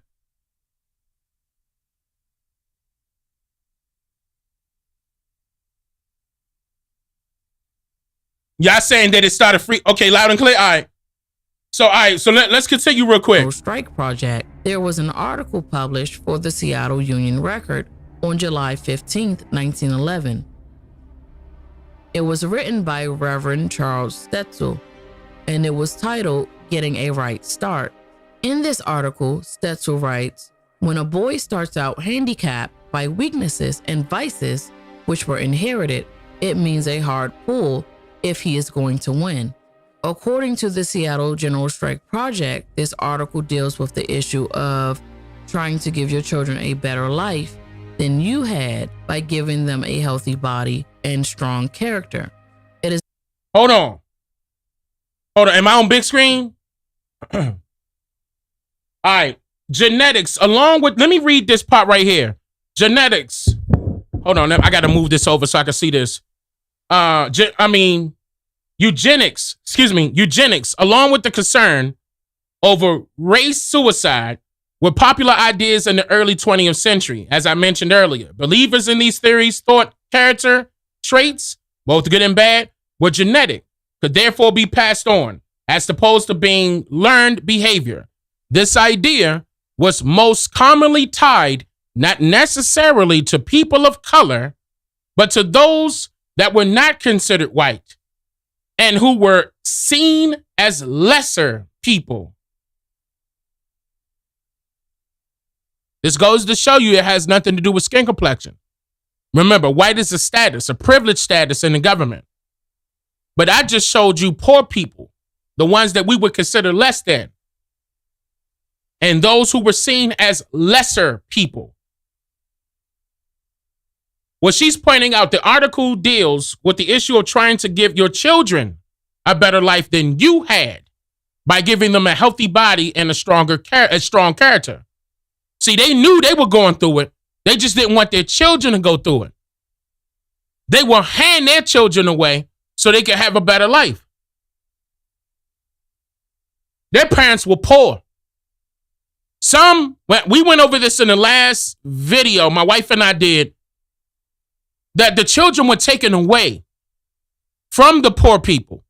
Y'all saying that it started free? Okay, loud and clear. All right. So let's continue real quick. Strike project. There was an article published for the Seattle Union Record on July 15th, 1911. It was written by Reverend Charles Stetzel, and it was titled Getting a Right Start. In this article, Stetzel writes, when a boy starts out handicapped by weaknesses and vices which were inherited, it means a hard pull if he is going to win. According to the Seattle General Strike Project, this article deals with the issue of trying to give your children a better life than you had by giving them a healthy body and strong character. It is. Hold on. Am I on big screen? All right. Genetics, along with, let me read this part right here. Genetics. Hold on. I got to move this over so I can see this. Eugenics, along with the concern over race suicide, were popular ideas in the early 20th century. As I mentioned earlier, believers in these theories thought character traits, both good and bad, were genetic, could therefore be passed on, as opposed to being learned behavior. This idea was most commonly tied not necessarily to people of color, but to those that were not considered white and who were seen as lesser people. This goes to show you it has nothing to do with skin complexion. Remember, white is a status, a privileged status in the government. But I just showed you poor people, the ones that we would consider less than, and those who were seen as lesser people. What she's pointing out, the article deals with the issue of trying to give your children a better life than you had by giving them a healthy body and a strong character. See, they knew they were going through it. They just didn't want their children to go through it. They will hand their children away so they could have a better life. Their parents were poor. We went over this in the last video, my wife and I did, that the children were taken away from the poor people.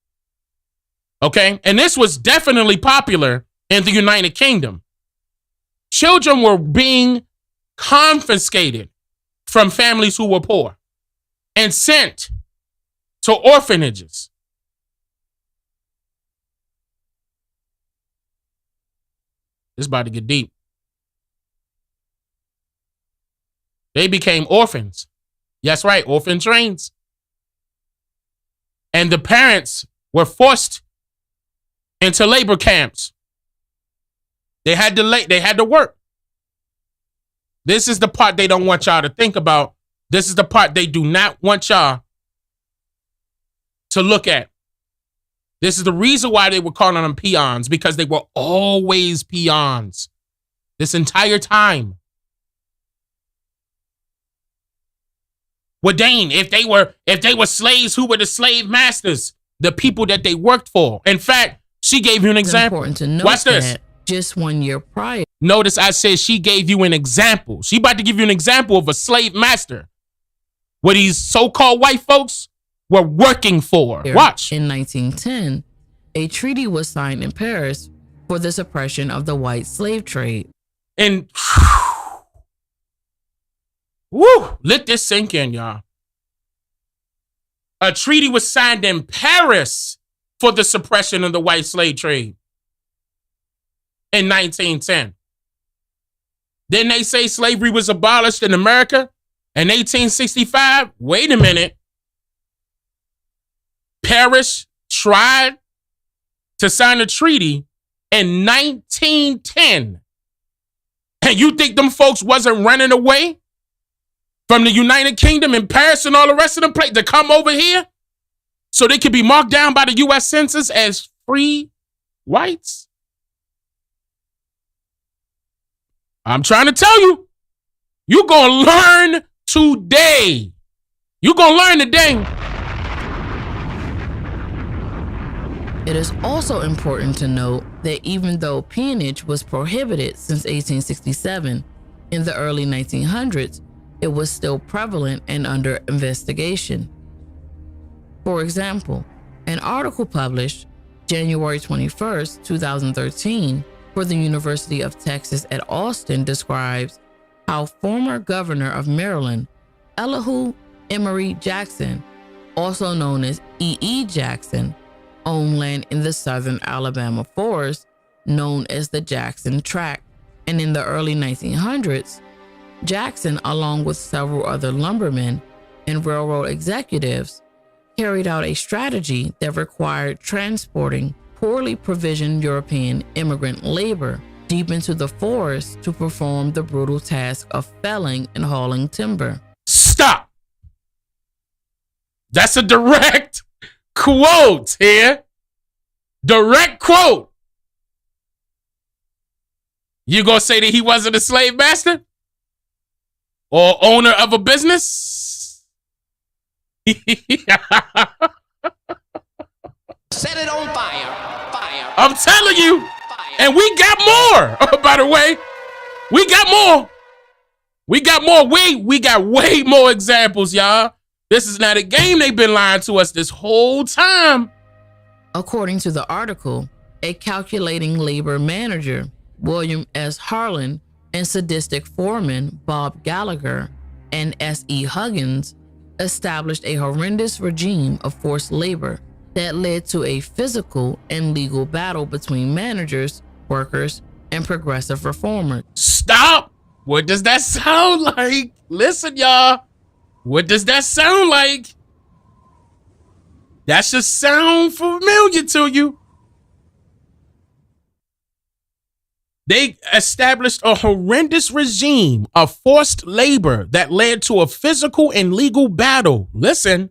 Okay? And this was definitely popular in the United Kingdom. Children were being confiscated from families who were poor and sent to orphanages. It's about to get deep. They became orphans. That's right, orphan trains. And the parents were forced into labor camps. They had to work. This is the part they don't want y'all to think about. This is the part they do not want y'all to look at. This is the reason why they were calling them peons, because they were always peons this entire time. Well, Dane, if they were slaves, who were the slave masters? The people that they worked for. In fact, she gave you an example. It's important to note Watch this. that just 1 year prior. Notice I said she gave you an example. She about to give you an example of a slave master, what these so-called white folks were working for. Watch. In 1910, a treaty was signed in Paris for the suppression of the white slave trade. And woo, let this sink in, y'all. A treaty was signed in Paris for the suppression of the white slave trade in 1910. Didn't they say slavery was abolished in America in 1865? Wait a minute. Paris tried to sign a treaty in 1910. And you think them folks wasn't running away from the United Kingdom and Paris and all the rest of them place to come over here so they could be marked down by the U.S. Census as free whites? I'm trying to tell you, you're going to learn today You gonna learn today. It is also important to note that even though peonage was prohibited since 1867, in the early 1900s, it was still prevalent and under investigation. For example, an article published January 21st, 2013, for the University of Texas at Austin describes how former governor of Maryland, Elihu Emory Jackson, also known as E.E. Jackson, owned land in the southern Alabama forest known as the Jackson Tract. And in the early 1900s, Jackson, along with several other lumbermen and railroad executives, carried out a strategy that required transporting poorly provisioned European immigrant labor deep into the forest to perform the brutal task of felling and hauling timber. Stop. That's a direct quote here. Direct quote. You gonna say that he wasn't a slave master? Or owner of a business? Set it on fire. Fire. I'm telling you. And we got more. By the way, we got more. We got more. We got way more examples, y'all. This is not a game. They've been lying to us this whole time. According to the article, a calculating labor manager, William S. Harlan, and sadistic foreman, Bob Gallagher, and S.E. Huggins, established a horrendous regime of forced labor that led to a physical and legal battle between managers, workers, and progressive reformers. Stop! What does that sound like? Listen, y'all. What does that sound like? That should sound familiar to you. They established a horrendous regime of forced labor that led to a physical and legal battle, listen,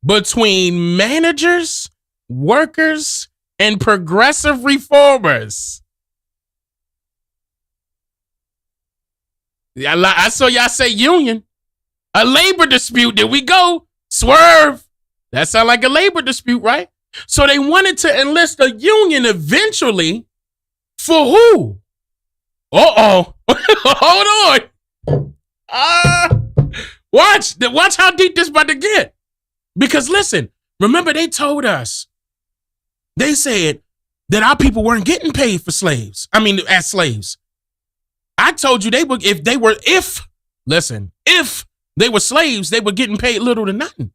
between managers, workers, and progressive reformers. I saw y'all say union. A labor dispute. There we go. Swerve. That sounds like a labor dispute, right? So they wanted to enlist a union eventually. For who? Uh-oh. Hold on. Watch how deep this about to get. Because listen, remember they told us, they said that our people weren't getting paid for slaves. I mean, as slaves. I told you if they were slaves, they were getting paid little to nothing.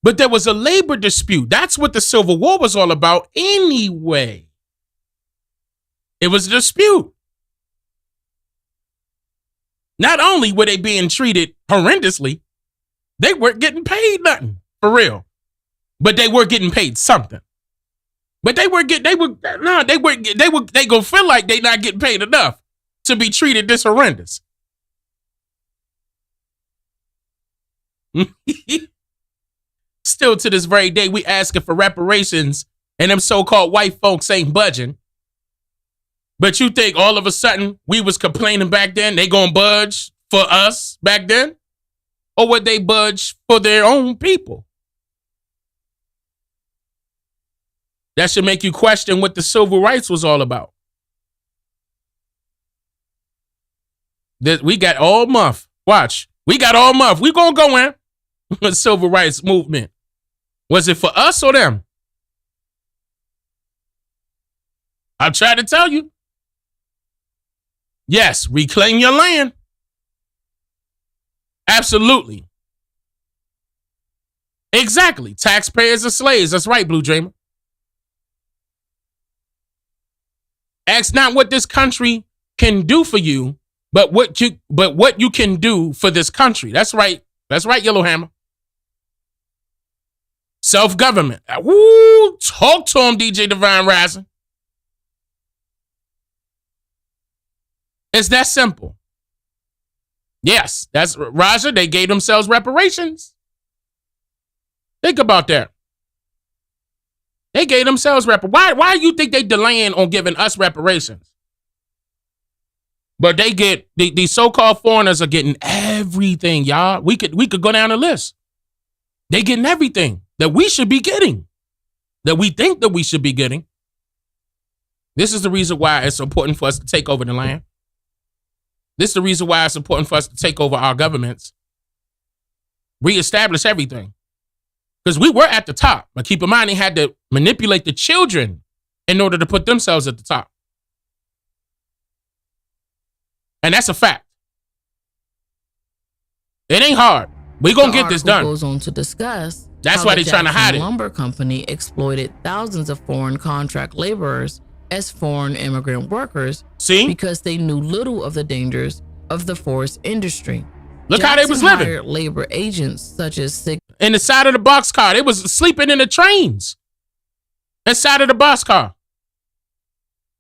But there was a labor dispute. That's what the Civil War was all about anyway. It was a dispute. Not only were they being treated horrendously, they weren't getting paid nothing, for real. But they were getting paid something. But they gonna feel like they not getting paid enough to be treated this horrendous. Still to this very day, we asking for reparations and them so-called white folks ain't budging. But you think all of a sudden we was complaining back then, they gonna budge for us back then? Or would they budge for their own people? That should make you question what the civil rights was all about. We got all month. Watch. We got all month. We gonna go in. The civil rights movement. Was it for us or them? I'll try to tell you. Yes, reclaim your land. Absolutely. Exactly. Taxpayers are slaves. That's right, Blue Dreamer. Ask not what this country can do for you, but what you can do for this country. That's right. That's right, Yellowhammer. Self-government. Woo! Talk to him, DJ Divine Rising. It's that simple. Yes, that's Raja. They gave themselves reparations. Think about that. They gave themselves reparations. Why do you think they delaying on giving us reparations? But they get these so-called foreigners are getting everything, y'all. We could go down the list. They getting everything that we should be getting, that we think that we should be getting. This is the reason why it's important for us to take over the land. This is the reason why it's important for us to take over our governments, reestablish everything. Because we were at the top, but keep in mind they had to manipulate the children in order to put themselves at the top. And that's a fact. It ain't hard. We're going to get this done. Goes on to discuss that's why they're trying to hide it. The lumber company exploited thousands of foreign contract laborers as foreign immigrant workers. See? Because they knew little of the dangers of the forest industry. Look how they was living. Hired labor agents such as in the side of the boxcar. They was sleeping in the trains inside of the boxcar.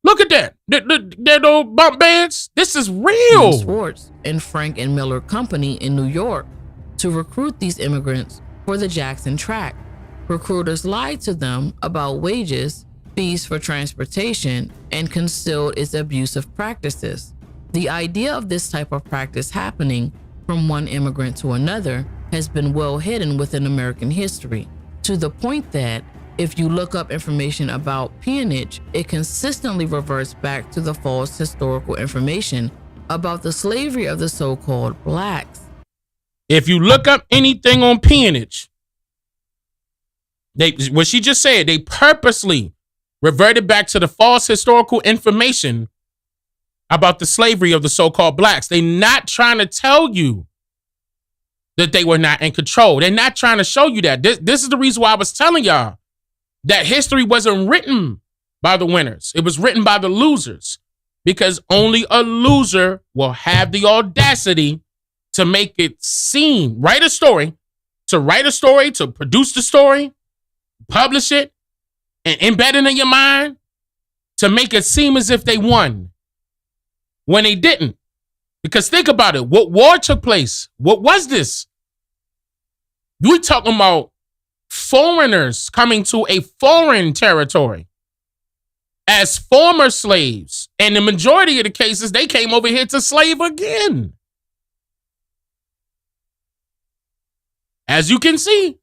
Look at that. They're no bunk beds. This is real. Schwartz and Frank and Miller Company in New York to recruit these immigrants for the Jackson track. Recruiters lied to them about wages, fees for transportation, and concealed its abusive practices. The idea of this type of practice happening from one immigrant to another has been well hidden within American history, to the point that if you look up information about peonage, it consistently reverts back to the false historical information about the slavery of the so-called blacks. If you look up anything on peonage, what she just said, they purposely reverted back to the false historical information about the slavery of the so-called blacks. They're not trying to tell you that they were not in control. They're not trying to show you that. This is the reason why I was telling y'all that history wasn't written by the winners. It was written by the losers, because only a loser will have the audacity to make it seem, to write a story, to produce the story, publish it, and embed it in your mind to make it seem as if they won when they didn't. Because think about it. What war took place? What was this? We're talking about foreigners coming to a foreign territory as former slaves. And the majority of the cases, they came over here to slave again. As you can see,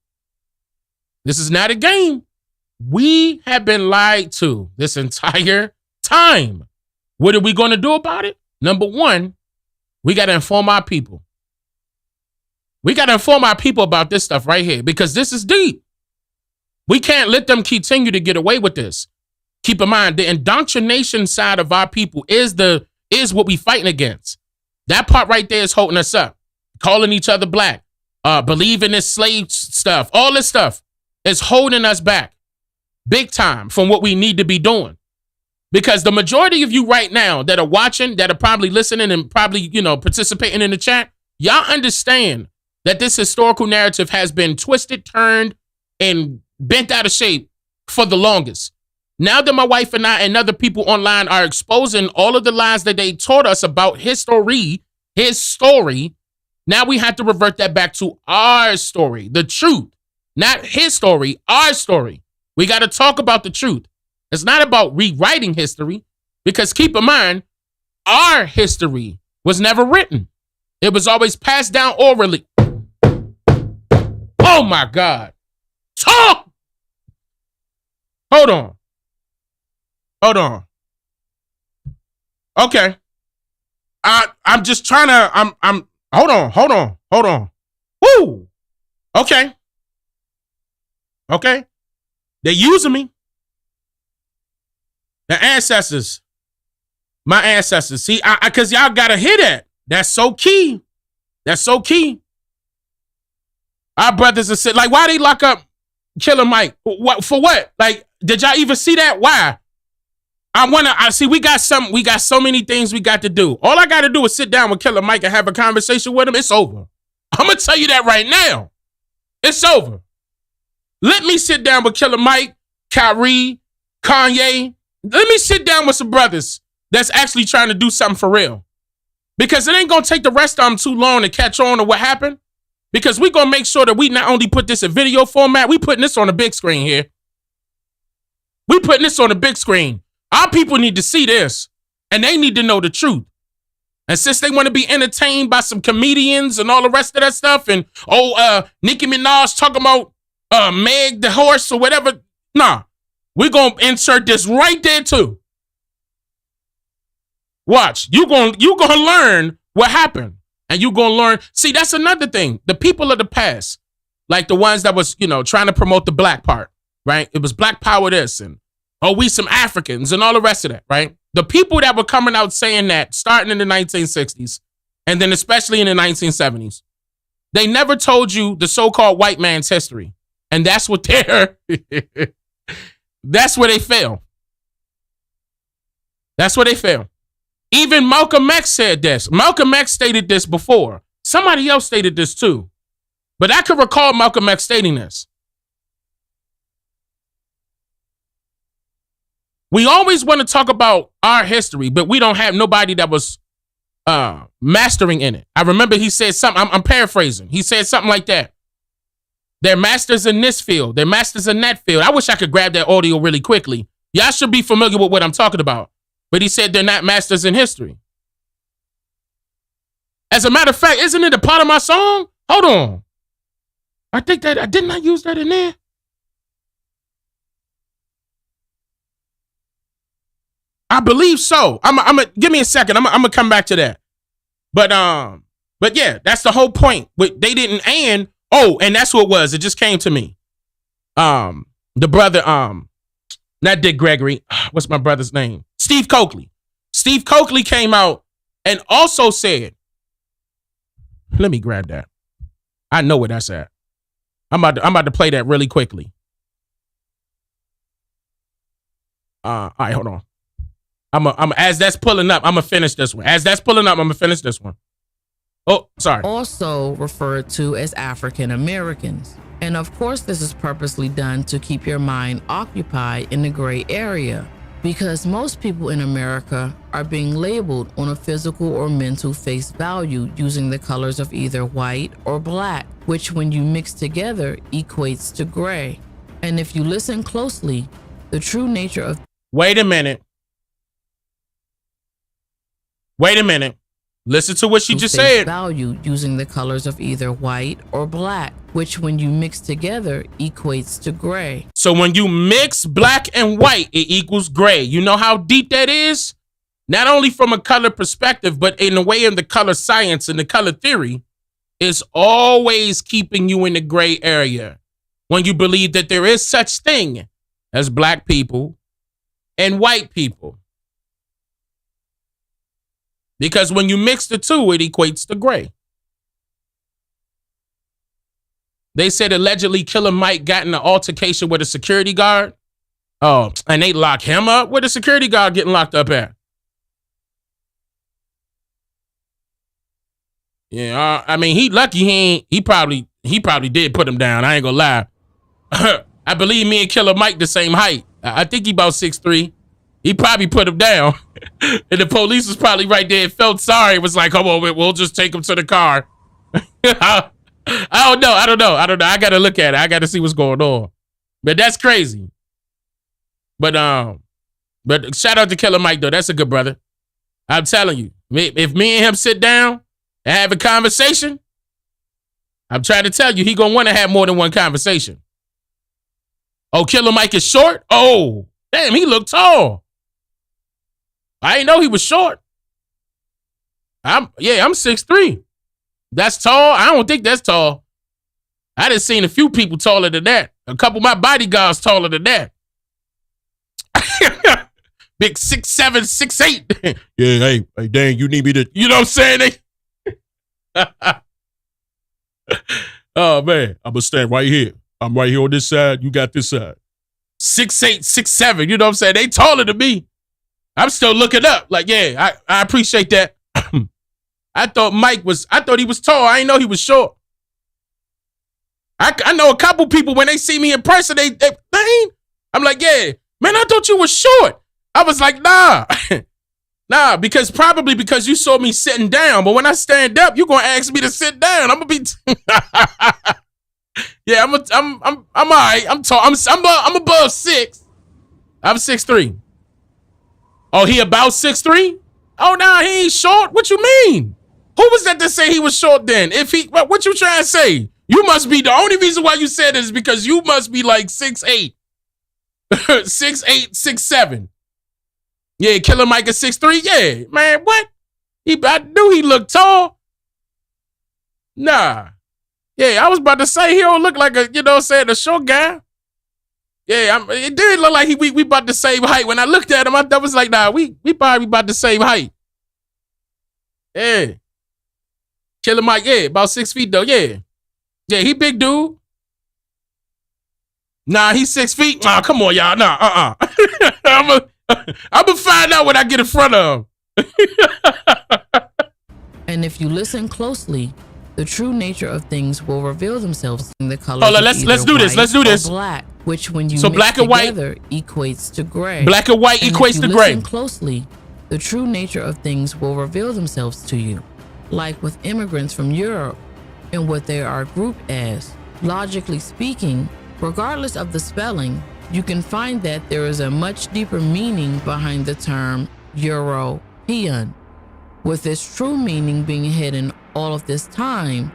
this is not a game. We have been lied to this entire time. What are we going to do about it? Number one, we got to inform our people. We got to inform our people about this stuff right here, because this is deep. We can't let them continue to get away with this. Keep in mind, the indoctrination side of our people is what we fighting against. That part right there is holding us up. Calling each other black, believing this slave stuff, all this stuff is holding us back big time from what we need to be doing. Because the majority of you right now that are watching, that are probably listening and probably, participating in the chat, y'all understand that this historical narrative has been twisted, turned, and bent out of shape for the longest. Now that my wife and I and other people online are exposing all of the lies that they taught us about his story, now we have to revert that back to our story, the truth. Not his story, our story. We got to talk about the truth. It's not about rewriting history, because keep in mind, our history was never written. It was always passed down orally. Oh my God. Talk! Hold on. Okay. I'm just trying to, hold on. Woo! Okay. They're using me. The ancestors. My ancestors. See, because y'all got to hear that. That's so key. Our brothers are sitting, like, why they lock up Killer Mike? What, for what? Like, did y'all even see that? Why? We got so many things we got to do. All I got to do is sit down with Killer Mike and have a conversation with him. It's over. I'm going to tell you that right now. It's over. Let me sit down with Killer Mike, Kyrie, Kanye. Let me sit down with some brothers that's actually trying to do something for real. Because it ain't going to take the rest of them too long to catch on to what happened. Because we're going to make sure that we not only put this in video format, we putting this on the big screen here. We putting this on the big screen. Our people need to see this, and they need to know the truth. And since they want to be entertained by some comedians and all the rest of that stuff, and Nicki Minaj talking about Meg the horse or whatever, nah, we're gonna insert this right there too. Watch, you gonna learn what happened, and you gonna learn. See, that's another thing. The people of the past, like the ones that was trying to promote the black part, right? It was Black Power this, and we some Africans and all the rest of that, right? The people that were coming out saying that starting in the 1960s and then especially in the 1970s, they never told you the so-called white man's history. And that's what that's where they fail. That's where they fail. Even Malcolm X said this. Malcolm X stated this before. Somebody else stated this too. But I could recall Malcolm X stating this. We always want to talk about our history, but we don't have nobody that was mastering in it. I remember he said something, I'm paraphrasing. He said something like that. They're masters in this field. They're masters in that field. I wish I could grab that audio really quickly. Y'all should be familiar with what I'm talking about. But he said they're not masters in history. As a matter of fact, isn't it a part of my song? Hold on. I think that, didn't I use that in there? I believe so. I'm give me a second. I'm gonna come back to that. But yeah, that's the whole point. But they didn't, and that's what it was. It just came to me. The brother, not Dick Gregory. What's my brother's name? Steve Coakley. Steve Coakley came out and also said, let me grab that. I know where that's at. I'm about to play that really quickly. All right, hold on. I'm as that's pulling up, I'm gonna finish this one. As that's pulling up, I'm gonna finish this one. Oh, sorry. Also referred to as African Americans. And of course, this is purposely done to keep your mind occupied in the gray area, because most people in America are being labeled on a physical or mental face value using the colors of either white or black, which when you mix together equates to gray. And if you listen closely, the true nature of— Wait a minute. Listen to what she just said. Value using the colors of either white or black, which when you mix together equates to gray. So when you mix black and white, it equals gray. You know how deep that is? Not only from a color perspective, but in the way in the color science and the color theory, is always keeping you in the gray area. When you believe that there is such thing as black people and white people. Because when you mix the two, it equates to gray. They said allegedly Killer Mike got in an altercation with a security guard. Oh, and they lock him up? Where the security guard getting locked up at? Yeah, I mean, he lucky he probably did put him down. I ain't gonna lie. I believe me and Killer Mike the same height. I think he about 6'3". He probably put him down. And the police was probably right there and felt sorry. It was like, come on, we'll just take him to the car. I don't know. I got to look at it. I got to see what's going on. But that's crazy. But shout out to Killer Mike, though. That's a good brother. I'm telling you, if me and him sit down and have a conversation, I'm trying to tell you, he going to want to have more than one conversation. Oh, Killer Mike is short? Oh, damn, he looked tall. I didn't know he was short. I'm 6'3". That's tall? I don't think that's tall. I done seen a few people taller than that. A couple of my bodyguards taller than that. Big 6'7", 6'8". Yeah, hey, dang, you need me to, you know what I'm saying? Oh, man, I'm going to stand right here. I'm right here on this side. You got this side. 6'8", 6'7", you know what I'm saying? They taller than me. I'm still looking up. Like, yeah, I appreciate that. I thought he was tall. I didn't know he was short. I know a couple people, when they see me in person, they I'm like, yeah, man, I thought you were short. I was like, nah. Nah, because you saw me sitting down. But when I stand up, you're going to ask me to sit down. I'm going to be... Yeah, I'm all right. I'm tall. I'm above 6. I'm 6'3". Oh, he about 6'3"? Oh, no, he ain't short. What you mean? Who was that to say he was short then? If he, what you trying to say? You must be, the only reason why you said it is because you must be like 6'8", 6'8", 6'7". Yeah, Killer Mike is 6'3". Yeah, man, what? I knew he looked tall. Nah. Yeah, I was about to say he don't look like a, you know what I'm saying, a short guy. Yeah, it did look like we about the same height. When I looked at him, I was like, nah, we probably about the same height. Yeah. Killer Mike, yeah, about 6 feet though, yeah. Yeah, he big dude. Nah, he's 6 feet. Nah, come on, y'all. Nah, I'm gonna find out when I get in front of him. And if you listen closely, the true nature of things will reveal themselves in the colors. Hold on, let's do this. Let's do this. Black, which when you so mix black and together white equates to gray. Black and white equates to gray. Listen closely, the true nature of things will reveal themselves to you. Like with immigrants from Europe and what they are grouped as. Logically speaking, regardless of the spelling, you can find that there is a much deeper meaning behind the term European, with its true meaning being hidden all of this time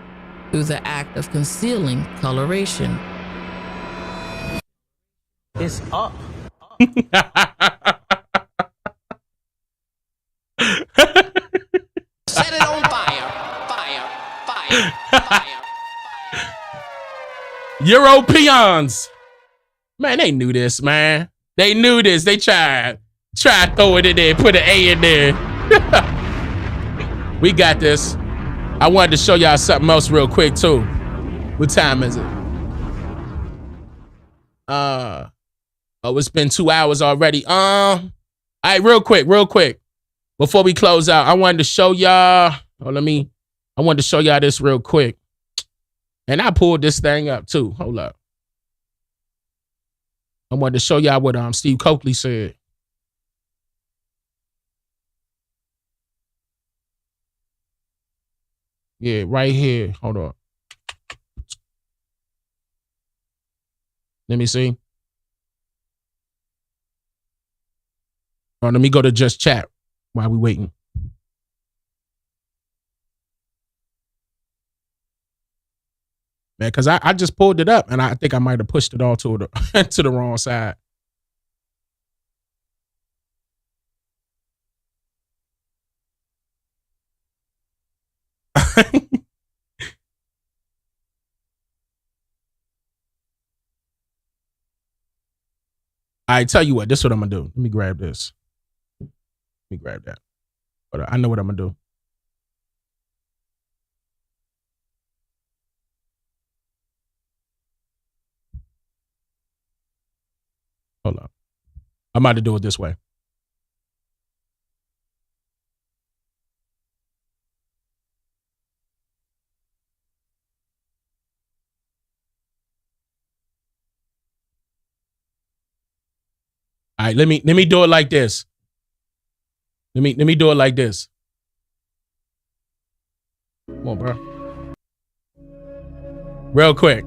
through the act of concealing coloration. It's up. Set it on fire. Fire. Europeans. Man, they knew this, man. They knew this. They tried to throw it in there, put an A in there. We got this. I wanted to show y'all something else real quick too. What time is it? Oh, it's been 2 hours already. All right, real quick. Before we close out, I wanted to show y'all. I wanted to show y'all this real quick. And I pulled this thing up too. Hold up. I wanted to show y'all what Steve Coakley said. Yeah, right here. Hold on. Let me see. Oh, let me go to just chat while we waiting. Man, because I just pulled it up and I think I might have pushed it all to the to the wrong side. I tell you what, this is what I'm gonna do. Let me grab this. Let me grab that. But I know what I'm gonna do. Hold on. I'm about to do it this way. All right, let me do it like this. Let me do it like this. Come on, bro. Real quick.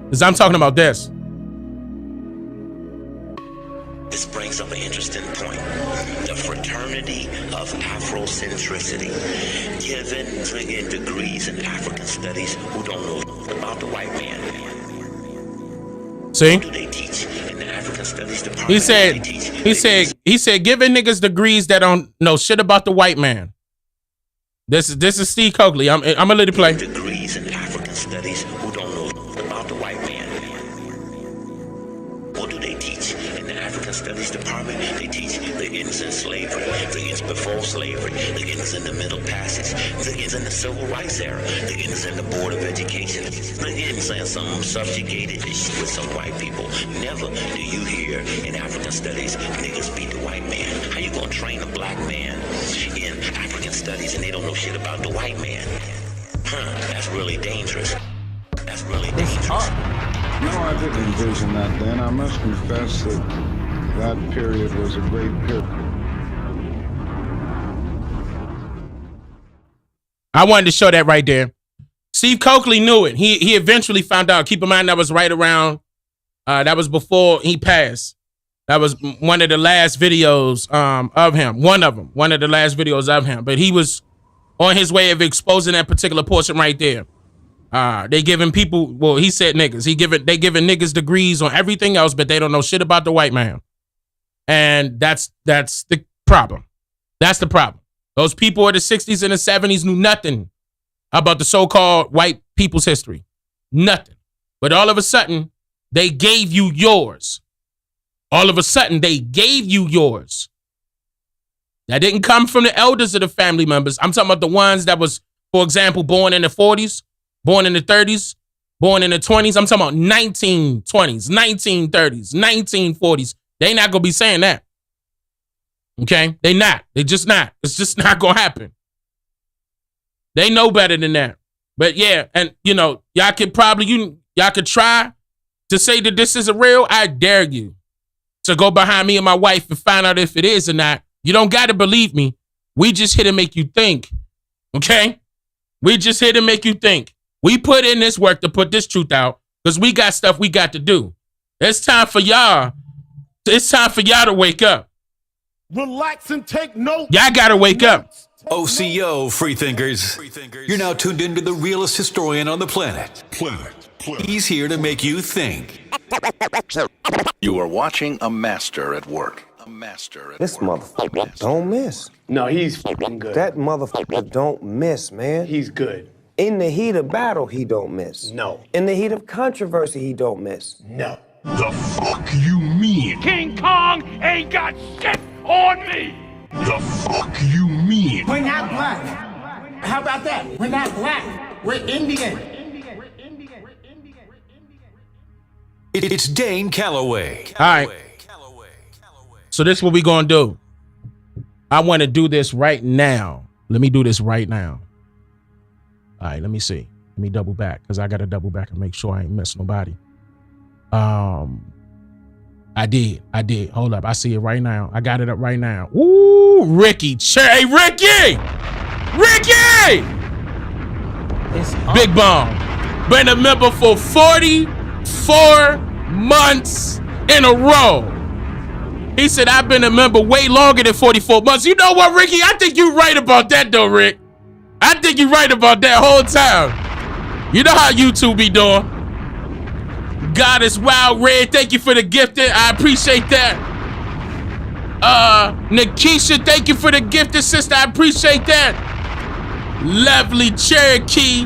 Because I'm talking about this. This brings up an interesting point. The fraternity of Afrocentricity. Given friggin' degrees in African studies who don't know about the white man. See? What do they teach in the African studies department? He said, giving niggas degrees that don't know shit about the white man. This is Steve Coakley. I'm gonna let it play. Degrees in African studies who don't know about the white man. What do they teach in the African studies department? They teach the ends in slavery, the ends before slavery, the ends in the Middle Passage, the ends in the Civil Rights era, the ends in the Board of Education, the ends in some subjugated with some white people. Never do you hear in African studies niggas beat the white man. How you gonna train a black man in African studies and they don't know shit about the white man? That's really dangerous. That's really dangerous. No, I didn't envision that then. I must confess that that period was a great period. I wanted to show that right there. Steve Coakley knew it. He eventually found out. Keep in mind that was right around, that was before he passed. That was one of the last videos of him. One of the last videos of him. But he was on his way of exposing that particular portion right there. They giving people, well, he said niggas. They giving niggas degrees on everything else, but they don't know shit about the white man. And that's the problem. That's the problem. Those people in the 60s and the 70s knew nothing about the so-called white people's history. Nothing. But all of a sudden, they gave you yours. All of a sudden, they gave you yours. That didn't come from the elders of the family members. I'm talking about the ones that was, for example, born in the 40s, born in the 30s, born in the 20s. I'm talking about 1920s, 1930s, 1940s. They not going to be saying that. Okay? They not. They just not. It's just not going to happen. They know better than that. But yeah, and you know, y'all could try to say that this isn't real. I dare you to go behind me and my wife and find out if it is or not. You don't got to believe me. We just here to make you think. Okay? We just here to make you think. We put in this work to put this truth out because we got stuff we got to do. It's time for y'all. It's time for y'all to wake up. Relax and take notes. Y'all got to wake up. OCO, freethinkers. You're now tuned into the realest historian on the planet. He's here to make you think. You are watching a master at work. This motherfucker don't miss. No, he's fucking good. That motherfucker don't miss, man. He's good. In the heat of battle, he don't miss. No. In the heat of controversy, he don't miss. No. The fuck you mean? King Kong ain't got shit on me. The fuck you mean? We're not black. How about that? We're not black. We're Indian. It's Dane Calloway. All right. So this is what we going to do. I want to do this right now. Let me do this right now. All right, let me see. Let me double back because I got to double back and make sure I ain't miss nobody. I did. Hold up. I see it right now. I got it up right now. Ooh, Ricky. Hey, Ricky! Ricky! Big Bomb. Been a member for 44 months in a row. He said, I've been a member way longer than 44 months. You know what, Ricky? I think you're right about that, though, Rick. I think you're right about that whole time. You know how YouTube be doing. Goddess Wild Red, thank you for the gifted. I appreciate that. Nikisha, thank you for the gifted, sister. I appreciate that. Lovely Cherokee.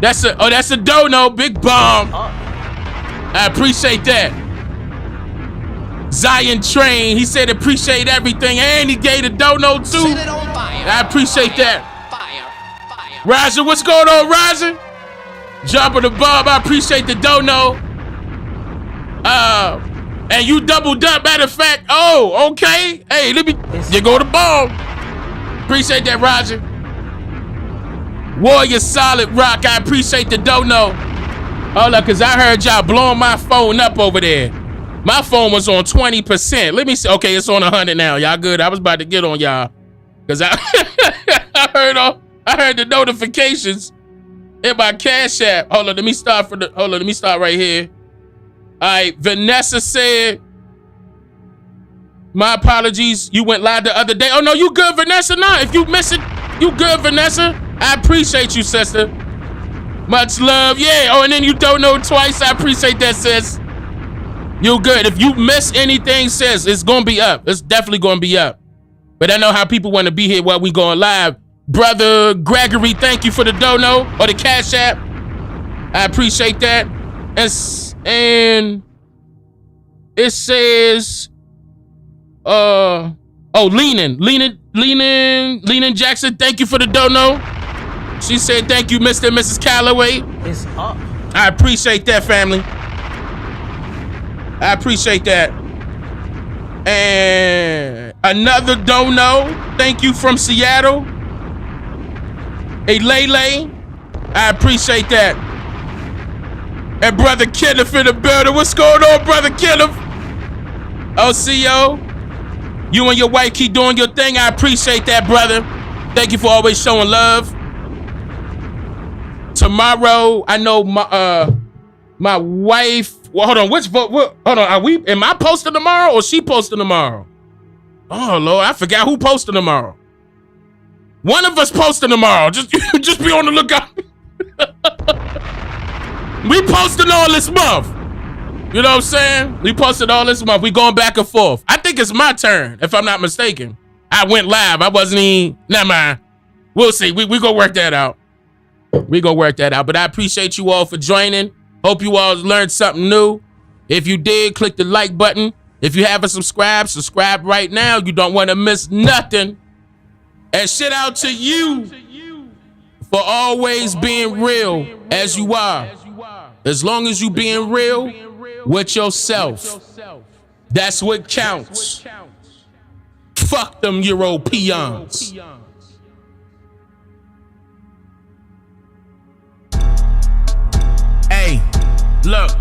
That's a dono, Big Bomb. I appreciate that. Zion Train, he said appreciate everything, and he gave the dono too. I appreciate that. Raja, what's going on, Raja? Jumping the Bob, I appreciate the dono. And you doubled up, matter of fact. Oh, okay. Hey, you go to Bob. Appreciate that, Roger. Warrior Solid Rock, I appreciate the dono. Hold up, because I heard y'all blowing my phone up over there. My phone was on 20%. Let me see. Okay, it's on 100 now. Y'all good? I was about to get on y'all. Because I heard the notifications in my Cash App. Hold on, let me start right here. All right, Vanessa said, my apologies. You went live the other day. Oh, no, you good, Vanessa? Nah, if you miss it, you good, Vanessa. I appreciate you, sister. Much love. Yeah. Oh, and then you don't know twice. I appreciate that, sis. You good. If you miss anything, sis, it's going to be up. It's definitely going to be up. But I know how people want to be here while we going live. Brother Gregory, thank you for the dono or the Cash App. I appreciate that. And it says, Leanin Jackson, thank you for the dono. She said, thank you, Mr. and Mrs. Calloway. It's up. I appreciate that, family. I appreciate that. And another dono, thank you from Seattle. Hey, Lele, I appreciate that. And Brother Kenneth in the building. What's going on, Brother Kenneth? OCO, you and your wife keep doing your thing. I appreciate that, brother. Thank you for always showing love. Tomorrow, I know my wife. Well, hold on. Which vote? Hold on. Am I posting tomorrow or she posting tomorrow? Oh Lord, I forgot who posting tomorrow. One of us posting tomorrow. Just be on the lookout. We posting all this month. You know what I'm saying? We posted all this month. We going back and forth. I think it's my turn, if I'm not mistaken. I went live. I wasn't even. Never mind. We'll see. We gonna work that out. We gonna work that out. But I appreciate you all for joining. Hope you all learned something new. If you did, click the like button. If you haven't subscribed, subscribe right now. You don't want to miss nothing. And shout out to you for always being real as you are. As long as you being real with yourself, that's what counts. Fuck them Europeans. Hey, look.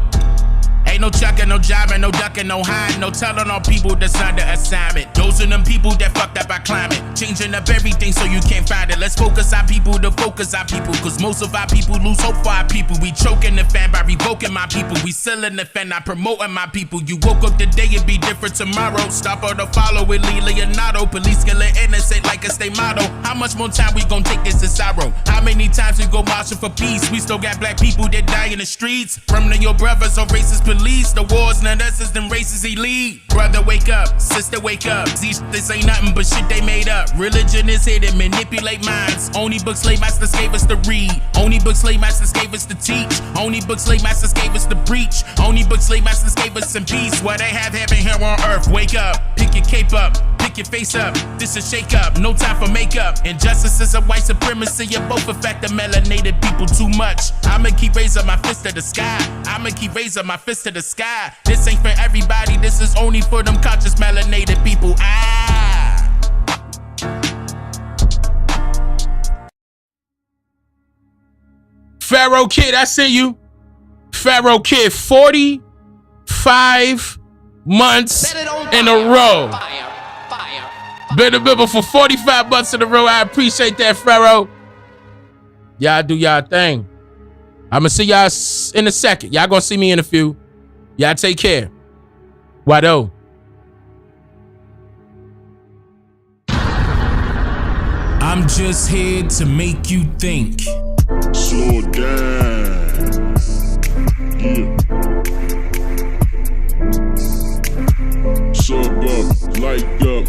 Ain't no chucking, no jiving, no ducking, no hiding, no telling on people that's under assignment. Those are them people that fucked up our climate, changing up everything so you can't find it. Let's focus on people to focus on people, cause most of our people lose hope for our people. We choking the fan by revoking my people. We selling the fan, not promoting my people. You woke up today, it be different tomorrow. Stop or to follow with Lee Leonardo. Police killing innocent like a state motto. How much more time we gon' take this to sorrow? How many times we go marching for peace? We still got black people that die in the streets. From your brothers or racist police. The wars not us, it's them races elite. Brother, wake up. Sister, wake up. This ain't nothing but shit they made up. Religion is here to manipulate minds. Only books slave masters gave us to read. Only books slave masters gave us to teach. Only books slave masters gave us to preach. Only books slave masters gave us some peace. What they have heaven here on earth. Wake up. Pick your cape up. Pick your face up. This is shake up. No time for makeup. Injustice is a white supremacy. You both affect the melanated people too much. I'ma keep raising my fist to the sky. I'ma keep raising my fist to the sky. This ain't for everybody. This is only for them conscious melanated people. Pharaoh Kid, I see you. Pharaoh Kid, 45 months in a row. Been a member for 45 months in a row. I appreciate that, Pharaoh. Y'all do y'all thing. I'ma see y'all in a second. Y'all gonna see me in a few. Y'all take care. Why though? I'm just here to make you think. Slow down. Yeah. Sub up, light up.